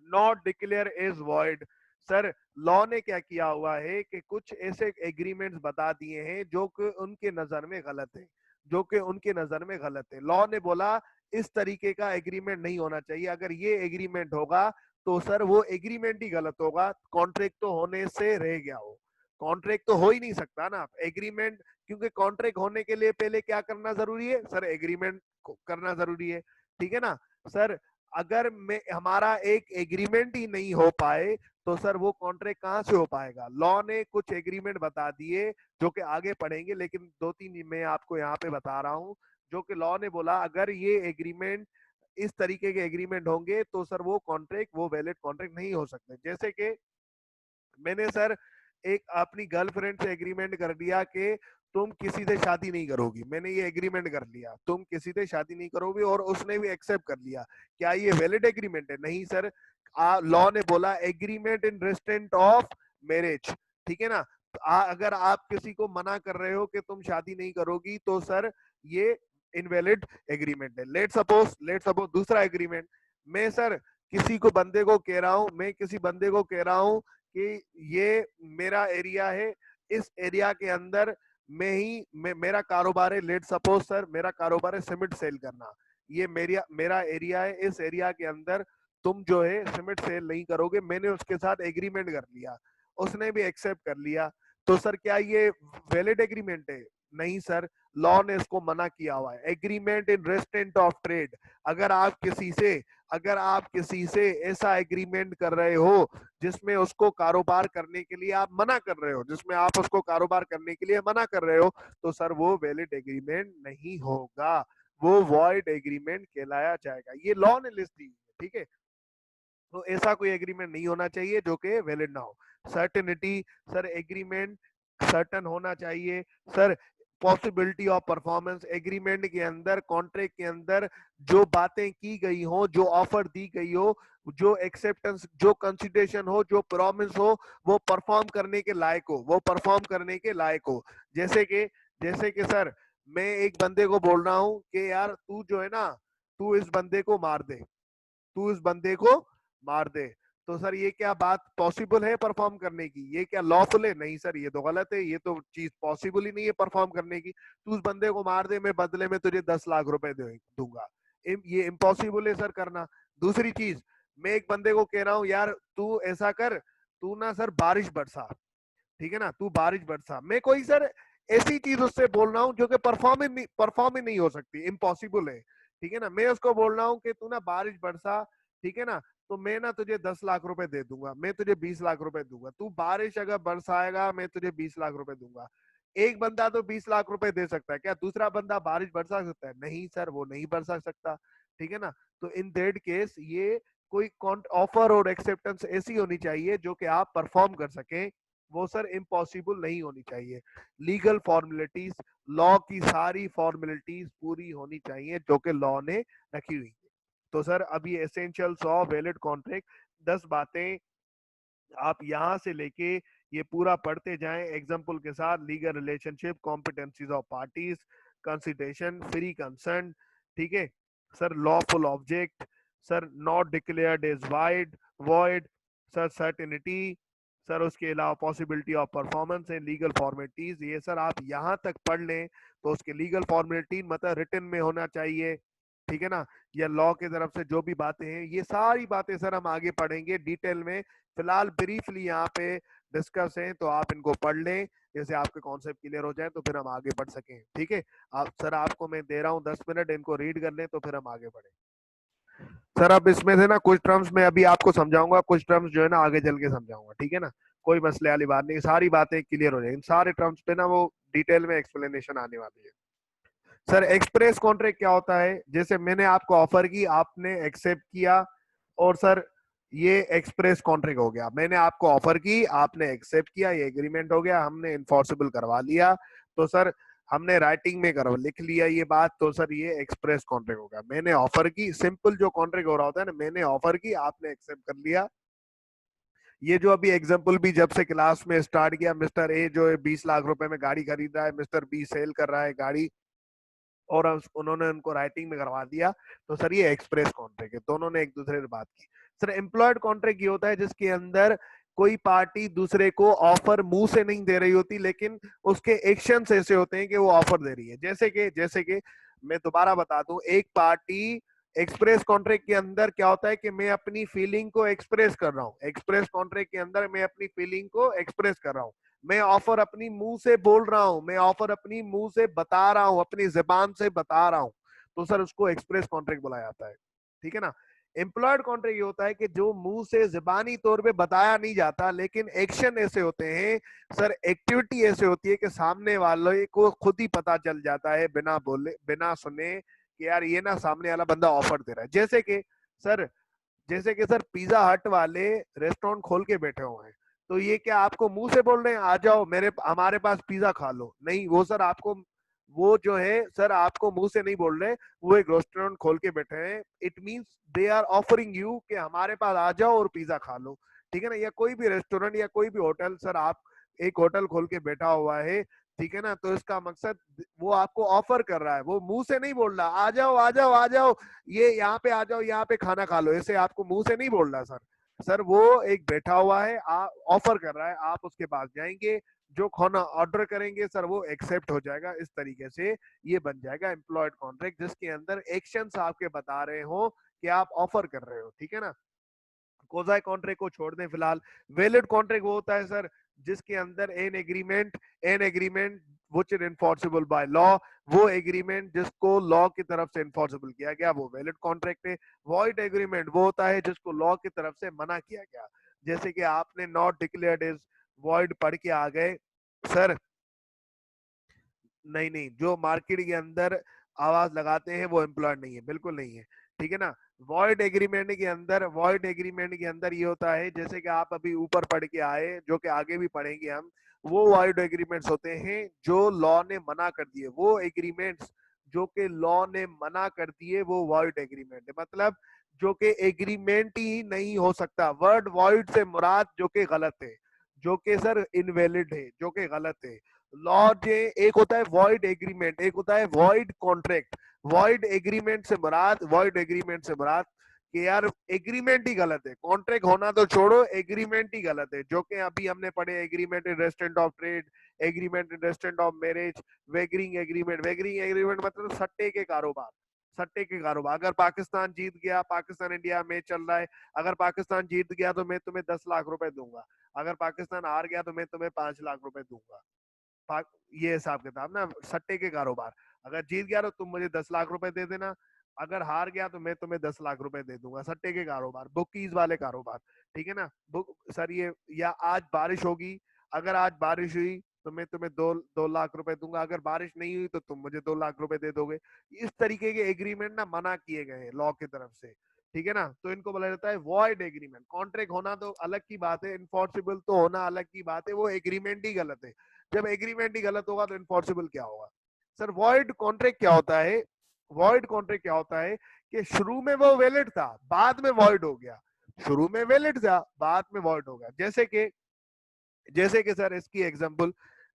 Not declare is void, sir law ने क्या किया हुआ है कि कुछ ऐसे एग्रीमेंट्स बता दिए हैं जो कि उनके नजर में गलत है, जो कि उनके नजर में गलत है। लॉ ने बोला इस तरीके का एग्रीमेंट नहीं होना चाहिए, अगर ये एग्रीमेंट होगा तो सर वो एग्रीमेंट ही गलत होगा, कॉन्ट्रैक्ट तो होने से रह गया हो। कॉन्ट्रैक्ट तो हो ही नहीं सकता ना एग्रीमेंट, क्योंकि कॉन्ट्रैक्ट होने के लिए पहले क्या करना जरूरी है सर? एग्रीमेंट करना जरूरी है, ठीक है ना? सर अगर मैं हमारा एक एग्रीमेंट ही नहीं हो पाए तो सर वो कॉन्ट्रैक्ट कहां से हो पाएगा? लॉ ने कुछ एग्रीमेंट बता दिए जो कि आगे पढ़ेंगे, लेकिन दो तीन मैं आपको यहाँ पे बता रहा हूँ जो कि लॉ ने बोला अगर ये एग्रीमेंट, इस तरीके के एग्रीमेंट होंगे तो सर वो कॉन्ट्रैक्ट, वो वैलिड कॉन्ट्रैक्ट नहीं हो सकते। जैसे कि मैंने सर एक अपनी गर्लफ्रेंड से एग्रीमेंट कर दिया कि तुम किसी से शादी नहीं करोगी, मैंने ये एग्रीमेंट कर लिया तुम किसी से शादी नहीं करोगी, और उसने भी एक्सेप्ट कर लिया। क्या ये वैलिड एग्रीमेंट है? नहीं सर। लॉ ने बोला agreement in restraint of marriage, ठीक है ना? अगर आप किसी को मना कर रहे हो कि तुम शादी नहीं करोगी तो सर ये इनवैलिड एग्रीमेंट है। लेट सपोज दूसरा एग्रीमेंट, मैं सर किसी को बंदे को कह रहा हूं, मैं किसी बंदे को कह रहा हूं कि ये मेरा एरिया है, इस एरिया के अंदर मेरा कारोबार है। लेट सपोज सर मेरा कारोबार है सीमेंट सेल करना, ये मेरा एरिया है, इस एरिया के अंदर तुम जो है सीमेंट सेल नहीं करोगे। मैंने उसके साथ एग्रीमेंट कर लिया, उसने भी एक्सेप्ट कर लिया, तो सर क्या ये वैलिड एग्रीमेंट है? नहीं सर, लॉ ने इसको मना किया हुआ है। Agreement in restraint of trade, अगर आप किसी से ऐसा एग्रीमेंट कर रहे हो जिसमें उसको कारोबार करने के लिए आप मना कर रहे हो, जिसमें आप उसको कारोबार करने के लिए मना कर रहे हो, तो सर वो वैलिड एग्रीमेंट नहीं होगा, वो वॉइड एग्रीमेंट कहलाया जाएगा। ये लॉ ने लिस्ट दी है, ठीक है? तो ऐसा कोई एग्रीमेंट नहीं होना चाहिए जो कि वैलिड ना हो। सर्टेनिटी, सर एग्रीमेंट सर्टन होना चाहिए। Sir possibility of performance, agreement के अंदर, कॉन्ट्रैक्ट के अंदर जो बातें की गई हो, जो ऑफर दी गई हो, जो एक्सेप्टेंस, जो कंसिडरेशन हो, जो प्रॉमिस हो, वो परफॉर्म करने के लायक हो, वो परफॉर्म करने के लायक हो। जैसे कि सर मैं एक बंदे को बोल रहा हूँ कि यार तू जो है ना, तू इस बंदे को मार दे, तू इस बंदे को मार दे, तो सर ये क्या बात पॉसिबल है परफॉर्म करने की? ये क्या लॉफुल है? नहीं सर, ये तो गलत है, ये तो चीज पॉसिबल ही नहीं है परफॉर्म करने की। तू उस बंदे को मार दे, मैं बदले में तुझे 10 लाख रुपए दूंगा, ये इम्पॉसिबल है सर करना। दूसरी चीज, मैं एक बंदे को कह रहा हूँ यार तू ऐसा कर, तू ना सर बारिश बरसा, ठीक है ना, तू बारिश बरसा। मैं कोई सर ऐसी चीज उससे बोल रहा हूँ जो कि परफॉर्म ही नहीं हो सकती, इम्पॉसिबल है। ठीक है ना, मैं उसको बोल रहा हूँ कि तू ना बारिश बरसा, ठीक है ना, तो मैं ना तुझे 10 लाख रुपए दे दूंगा, मैं तुझे 20 लाख रुपए दूंगा, तू बारिश अगर बरसाएगा मैं तुझे 20 लाख रुपए दूंगा। एक बंदा तो 20 लाख रुपए दे सकता है, क्या दूसरा बंदा बारिश बरसा सकता है? नहीं सर, वो नहीं बरसा सकता। ठीक है ना, तो इन दैट केस ये कोई ऑफर और एक्सेप्टेंस ऐसी होनी चाहिए जो कि आप परफॉर्म कर सकें, वो सर इम्पॉसिबल नहीं होनी चाहिए। लीगल फॉर्मेलिटीज, लॉ की सारी फॉर्मेलिटीज पूरी होनी चाहिए जो कि लॉ ने रखी हुई है। तो सर अभी एसेंशियल्स ऑफ वैलिड कॉन्ट्रैक्ट 10 बातें आप यहां से लेके ये पूरा पढ़ते जाएं एग्जाम्पल के साथ। Legal relationship, competencies of parties, consideration, free concern, ठीक है sir, lawful object, sir not declared is wide void, sir certainty, sir उसके अलावा possibility of performance and legal formalities. ये सर आप यहाँ तक पढ़ लें तो उसके लीगल फॉर्मेलिटी मतलब रिटन में होना चाहिए, ठीक है ना, या लॉ की तरफ से जो भी बातें हैं, ये सारी बातें सर हम आगे पढ़ेंगे डिटेल में। फिलहाल ब्रीफली यहाँ पे डिस्कस है, तो आप इनको पढ़ लें जैसे आपके कॉन्सेप्ट क्लियर हो जाए, तो फिर हम आगे बढ़ सकें। ठीक है, आप सर आपको मैं दे रहा हूँ 10 मिनट, इनको रीड कर लें तो फिर हम आगे बढ़े। सर अब इसमें से ना कुछ टर्म्स मैं अभी आपको समझाऊंगा, कुछ टर्म्स जो है ना आगे चल के समझाऊंगा, ठीक है ना, कोई मसले वाली बात नहीं, सारी बातें क्लियर हो जाएगी। इन सारे टर्म्स पे ना वो डिटेल में एक्सप्लेनेशन आने वाली है। सर एक्सप्रेस कॉन्ट्रैक्ट क्या होता है? जैसे मैंने आपको ऑफर की, आपने एक्सेप्ट किया, और सर ये एक्सप्रेस कॉन्ट्रैक्ट हो गया। मैंने आपको ऑफर की, आपने एक्सेप्ट किया, ये एग्रीमेंट हो गया, हमने इन्फोर्सेबल करवा लिया। तो सर हमने राइटिंग में कर लिख लिया ये बात, तो सर ये एक्सप्रेस कॉन्ट्रैक्ट हो गया। मैंने ऑफर की, सिंपल जो कॉन्ट्रैक्ट हो रहा होता है ना, मैंने ऑफर की, आपने एक्सेप्ट कर लिया। ये जो अभी एग्जाम्पल भी जब से क्लास में स्टार्ट किया, मिस्टर ए जो है 20 लाख रुपए में गाड़ी खरीद रहा है, मिस्टर बी सेल कर रहा है गाड़ी, और उन्होंने उनको राइटिंग में करवा दिया, तो सर ये एक्सप्रेस कॉन्ट्रैक्ट है, दोनों ने एक दूसरे से बात की। सर एम्प्लॉयड कॉन्ट्रैक्ट ये होता है जिसके अंदर कोई पार्टी दूसरे को ऑफर मुंह से नहीं दे रही होती, लेकिन उसके एक्शंस ऐसे होते हैं कि वो ऑफर दे रही है। जैसे कि मैं दोबारा बता दूं, एक पार्टी एक्सप्रेस कॉन्ट्रैक्ट के अंदर क्या होता है कि मैं अपनी फीलिंग को एक्सप्रेस कर रहा हूं, एक्सप्रेस कॉन्ट्रैक्ट के अंदर मैं अपनी फीलिंग को एक्सप्रेस कर रहा हूं, मैं ऑफर अपनी मुंह से बोल रहा हूं, मैं ऑफर अपनी मुंह से बता रहा हूं, अपनी जबान से बता रहा हूं, तो सर उसको एक्सप्रेस कॉन्ट्रैक्ट बोला जाता है। ठीक है ना, एम्प्लॉयड कॉन्ट्रैक्ट ये होता है कि जो मुंह से जबानी तौर पे बताया नहीं जाता, लेकिन एक्शन ऐसे होते हैं सर, एक्टिविटी ऐसे होती है कि सामने वाले को खुद ही पता चल जाता है बिना बोले बिना सुने कि यार ये ना सामने वाला बंदा ऑफर दे रहा है। जैसे कि सर पिज्जा हट वाले रेस्टोरेंट खोल के बैठे हुए हैं, तो ये क्या आपको मुंह से बोल रहे हैं आ जाओ मेरे हमारे पास पिज्जा खा लो? नहीं, वो सर आपको, वो जो है सर आपको मुंह से नहीं बोल रहे, वो एक रेस्टोरेंट खोल के बैठे हैं। It means they are offering you कि हमारे पास आ जाओ और पिज्जा खा लो। ठीक है ना, या कोई भी रेस्टोरेंट या कोई भी होटल, सर आप एक होटल खोल के बैठा हुआ है, ठीक है ना, तो इसका मकसद वो आपको ऑफर कर रहा है, वो मुंह से नहीं बोल रहा आ जाओ आ जाओ आ जाओ, ये यहाँ पे आ जाओ, यहाँ पे खाना खा लो, ऐसे आपको मुंह से नहीं बोल रहा सर। सर वो एक बैठा हुआ है, ऑफर कर रहा है, आप उसके पास जाएंगे, जो खाना ऑर्डर करेंगे सर वो एक्सेप्ट हो जाएगा। इस तरीके से ये बन जाएगा एम्प्लॉयड कॉन्ट्रैक्ट, जिसके अंदर एक्शंस आपके बता रहे हो कि आप ऑफर कर रहे हो। ठीक है ना, कोजाई कॉन्ट्रैक्ट को छोड़ दें फिलहाल। वैलिड कॉन्ट्रैक्ट वो होता है सर जिसके अंदर an agreement which is enforceable by law, वो एग्रीमेंट जिसको लॉ की तरफ से इन्फोर्सेबल किया गया, वो वैलिड कॉन्ट्रैक्ट है। वॉइड एग्रीमेंट वो होता है जिसको लॉ की तरफ से मना किया गया, जैसे कि आपने नॉट डिक्लेयर्ड इज वॉइड पढ़ के आ गए सर। नहीं नहीं, जो मार्केट के अंदर आवाज लगाते हैं वो एम्प्लॉयड नहीं है, बिल्कुल नहीं है। ठीक है ना, वॉइड एग्रीमेंट के अंदर ये होता है, जैसे कि आप अभी ऊपर पढ़ के आए, जो कि आगे भी पढ़ेंगे हम, वो वॉइड एग्रीमेंट्स होते हैं जो लॉ ने मना कर दिए। वो एग्रीमेंट्स जो कि लॉ ने मना कर दिए वो वॉइड एग्रीमेंट है, मतलब जो कि एग्रीमेंट ही नहीं हो सकता। वर्ड वॉइड से मुराद जो कि गलत है, जो कि सर इनवैलिड है, जो कि गलत है। लॉ जे एक होता है वॉइड एग्रीमेंट, एक होता है वॉइड कॉन्ट्रैक्ट। वॉइड एग्रीमेंट से मुराद कि यार एग्रीमेंट ही गलत है, कॉन्ट्रैक्ट होना तो छोड़ो, एग्रीमेंट ही गलत है, जो कि अभी हमने पढ़े agreement in restraint of trade, agreement in restraint of marriage, wagering agreement मतलब सट्टे के कारोबार। अगर पाकिस्तान जीत गया, पाकिस्तान इंडिया मैच चल रहा है, अगर पाकिस्तान जीत गया तो मैं तुम्हें 10 लाख रुपए दूंगा, अगर पाकिस्तान हार गया तो मैं तुम्हें 5 लाख रुपए दूंगा। ये हिसाब किताब ना, सट्टे के कारोबार। अगर जीत गया तो तुम मुझे 10 लाख रुपए दे देना, अगर हार गया तो मैं तुम्हें 10 लाख रुपए दे दूंगा। सट्टे के कारोबार, बुकीज वाले कारोबार, ठीक है ना। बुक सर ये, या आज बारिश होगी, अगर आज बारिश हुई तो मैं तुम्हें 2 लाख रुपए दूंगा, अगर बारिश नहीं हुई तो तुम मुझे 2 लाख रुपए दे दोगे। इस तरीके के एग्रीमेंट ना मना किए गए हैं लॉ की तरफ से, ठीक है ना। तो इनको बोला जाता है वॉइड एग्रीमेंट। कॉन्ट्रैक्ट होना तो अलग की बात है, इन्फोर्सिबल तो होना अलग की बात है, वो एग्रीमेंट ही गलत है। जब एग्रीमेंट ही गलत होगा तो इन्फोर्सिबल क्या होगा। सर वॉइड कॉन्ट्रैक्ट क्या होता है, वॉइड कॉन्ट्रैक्ट क्या होता है कि शुरू में वो वैलिड था, बाद में वॉइड हो गया। शुरू में वैलिड था, बाद में वॉइड हो गया। जैसे कि सर इसकी एग्जांपल,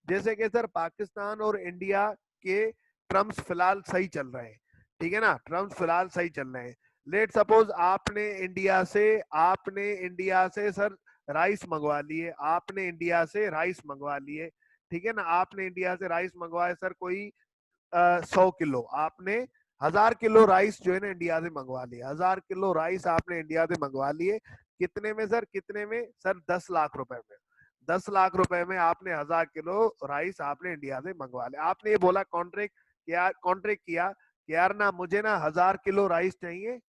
जैसे कि सर पाकिस्तान और इंडिया के टर्म्स फिलहाल सही चल रहे हैं, ठीक है ना, टर्म्स फिलहाल सही चल रहे हैं। लेट सपोज आपने इंडिया से सर राइस मंगवा लिए, आपने इंडिया से राइस मंगवा लिए, ठीक है ना। आपने इंडिया से राइस मंगवाए सर कोई 100 किलो, आपने 1000 किलो राइस जो है ना इंडिया से मंगवा लिए, 1000 किलो राइस आपने इंडिया से मंगवा लिए। कितने में सर, कितने में सर, 10 लाख रुपए में। 10 लाख रुपए में आपने 1000 किलो राइस आपने इंडिया से मंगवा लिया। आपने ये बोला कॉन्ट्रैक्ट किया कि यार ना मुझे ना 1000 किलो राइस चाहिए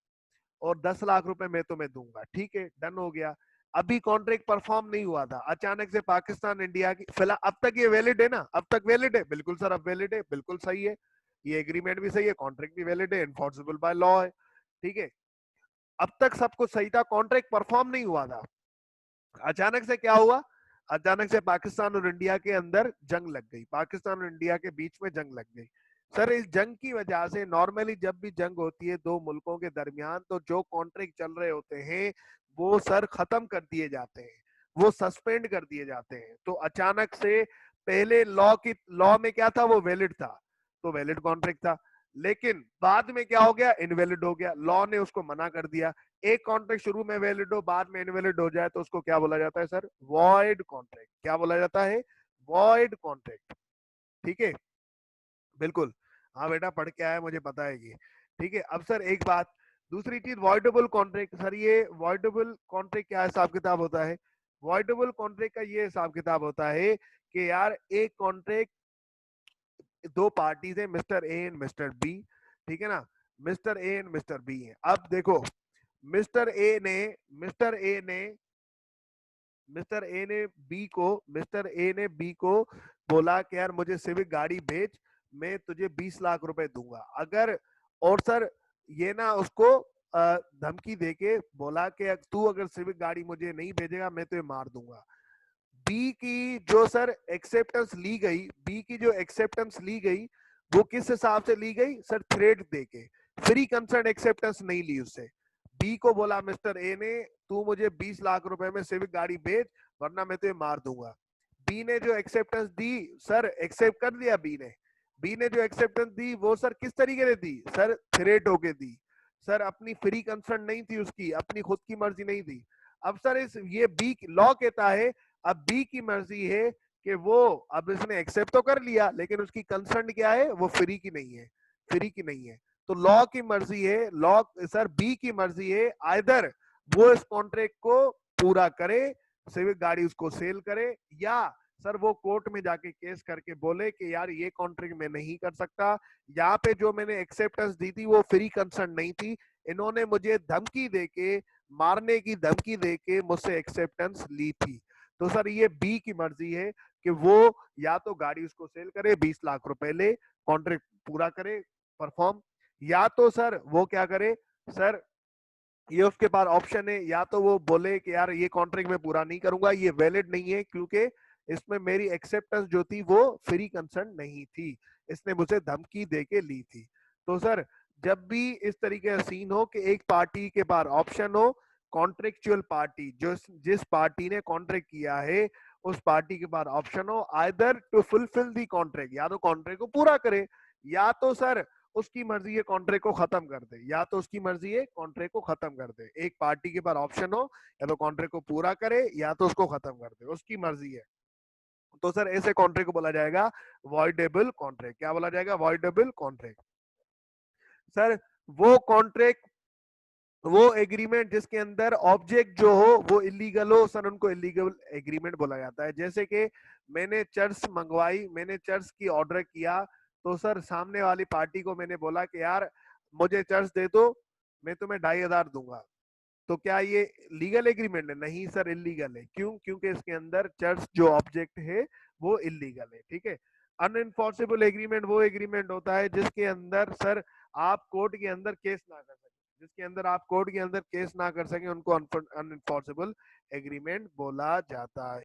और 10 लाख रुपए मैं तुम्हें दूंगा, ठीक है, डन हो गया। अभी कॉन्ट्रैक्ट परफॉर्म नहीं हुआ था, अचानक से पाकिस्तान इंडिया की, फिलहाल अब तक ये वैलिड है ना, अब तक वैलिड है, बिल्कुल सर अब वैलिड है, बिल्कुल सही है। ये एग्रीमेंट भी सही है, कॉन्ट्रैक्ट भी वैलिड है, एनफोर्सेबल बाय लॉ है, ठीक है। अब तक सब कुछ सही था, कॉन्ट्रैक्ट परफॉर्म नहीं हुआ था। अचानक से क्या हुआ, अचानक से पाकिस्तान और इंडिया के अंदर जंग लग गई, पाकिस्तान और इंडिया के बीच में जंग लग गई। सर इस जंग की वजह से, नॉर्मली जब भी जंग होती है दो मुल्कों के दरमियान, तो जो कॉन्ट्रैक्ट चल रहे होते हैं वो सर खत्म कर दिए जाते हैं, वो सस्पेंड कर दिए जाते हैं। तो अचानक से पहले लॉ में क्या था, वो वैलिड था, तो वैलिड कॉन्ट्रैक्ट था। लेकिन बाद में क्या हो गया, इनवैलिड हो गया, लॉ ने उसको मना कर दिया। एक कॉन्ट्रैक्ट शुरू में वैलिड हो, बाद में इनवैलिड हो जाए तो उसको क्या बोला जाता है सर, वॉइड कॉन्ट्रैक्ट। क्या बोला जाता है, वॉइड कॉन्ट्रैक्ट, ठीक है, बिल्कुल। हाँ बेटा पढ़ के आया, मुझे पता है ये, ठीक है। अब सर एक बात, दूसरी चीज वॉइडेबल कॉन्ट्रैक्ट। सर ये वॉइडेबल कॉन्ट्रैक्ट क्या हिसाब किताब होता है, वॉइडेबल कॉन्ट्रैक्ट का ये हिसाब किताब होता है कि यार एक कॉन्ट्रैक्ट, दो पार्टीज है, mister A and mister B, ठीक है ना, mister A and mister B है। अब देखो, मिस्टर ए ने मिस्टर ए ने मिस्टर ए ने बी को बोला कि यार मुझे सिविक गाड़ी भेज, मैं तुझे 20 लाख रुपए दूंगा। अगर, और सर ये ना उसको धमकी देके बोला कि तू अगर सिविक गाड़ी मुझे नहीं भेजेगा मैं तुझे मार दूंगा। बी की जो एक्सेप्टेंस ली गई वो किस हिसाब से ली गई सर, थ्रेट देके, फ्री कंसर्न एक्सेप्टेंस नहीं ली उससे। बी को बोला मिस्टर ए ने, तू मुझे 20 लाख रुपए में सिविक गाड़ी भेज वरना मैं तुझे मार दूंगा। बी ने जो एक्सेप्टेंस दी, सर एक्सेप्ट कर लिया बी ने जो एक्सेप्टेंस दी वो सर किस तरीके से दी सर, थ्रेट होके दी। सर अपनी फ्री कंसर्न नहीं थी उसकी, अपनी खुद की मर्जी नहीं थी। अब सर इस ये बी लॉ कहता है, अब बी की मर्जी है कि वो, अब इसने एक्सेप्ट तो कर लिया लेकिन उसकी कंसर्न क्या है, वो फ्री की नहीं है, फ्री की नहीं है। तो लॉ की मर्जी है, लॉ सर बी की मर्जी है, आइदर वो इस कॉन्ट्रैक्ट को पूरा करे, सिविक गाड़ी उसको सेल करे, या सर वो कोर्ट में जाके केस करके बोले कि यार ये कॉन्ट्रैक्ट मैं नहीं कर सकता, यहाँ पे जो मैंने एक्सेप्टेंस दी थी वो फ्री कंसर्न नहीं थी, इन्होंने मुझे धमकी देके, मारने की धमकी देके मुझसे एक्सेप्टेंस ली थी। तो सर ये बी की मर्जी है कि वो या तो गाड़ी उसको सेल करे, 20 लाख रुपए ले, कॉन्ट्रैक्ट पूरा करे, परफॉर्म, या तो सर वो क्या करे सर, ये उसके पास ऑप्शन है, या तो वो बोले कि यार ये कॉन्ट्रैक्ट मैं पूरा नहीं करूंगा, ये वैलिड नहीं है क्योंकि इसमें मेरी एक्सेप्टेंस जो थी वो फ्री कंसर्न नहीं थी, इसने मुझे धमकी देके ली थी। तो सर जब भी इस तरीके का सीन हो कि एक पार्टी के पास ऑप्शन हो, कॉन्ट्रेक्चुअल पार्टी, जो जिस पार्टी ने कॉन्ट्रैक्ट किया है उस पार्टी के पास ऑप्शन हो, either to fulfil the contract, या तो कॉन्ट्रैक्ट को पूरा करे, या तो सर उसकी मर्जी है कॉन्ट्रैक्ट को खत्म कर दे, या तो उसकी मर्जी है कॉन्ट्रैक्ट को खत्म कर दे। एक पार्टी के पास ऑप्शन हो, या तो कॉन्ट्रैक्ट को पूरा करे या तो उसको खत्म कर दे, उसकी मर्जी है। तो सर ऐसे कॉन्ट्रैक्ट को बोला जाएगा वॉइडेबल कॉन्ट्रैक्ट। क्या बोला जाएगा, वॉइडेबल कॉन्ट्रैक्ट। सर वो कॉन्ट्रैक्ट वो एग्रीमेंट जिसके अंदर ऑब्जेक्ट जो हो वो इलीगल हो सर, उनको इलीगल एग्रीमेंट बोला जाता है। जैसे कि मैंने चर्च मंगवाई, मैंने चर्च की ऑर्डर किया, तो सर सामने वाली पार्टी को मैंने बोला कि यार मुझे चर्च दे दो, मैं तुम्हें 2,500 दूंगा, तो क्या ये लीगल एग्रीमेंट है? नहीं सर, इलीगल है। क्यों? क्योंकि इसके अंदर चर्च जो ऑब्जेक्ट है वो इलीगल है। ठीक है। अनएनफोर्सेबल एग्रीमेंट वो एग्रीमेंट होता है जिसके अंदर सर आप कोर्ट के अंदर केस ना कर सकें, जिसके अंदर आप कोर्ट के अंदर केस ना कर सकें, उनको अनएनफोर्सेबल एग्रीमेंट बोला जाता है।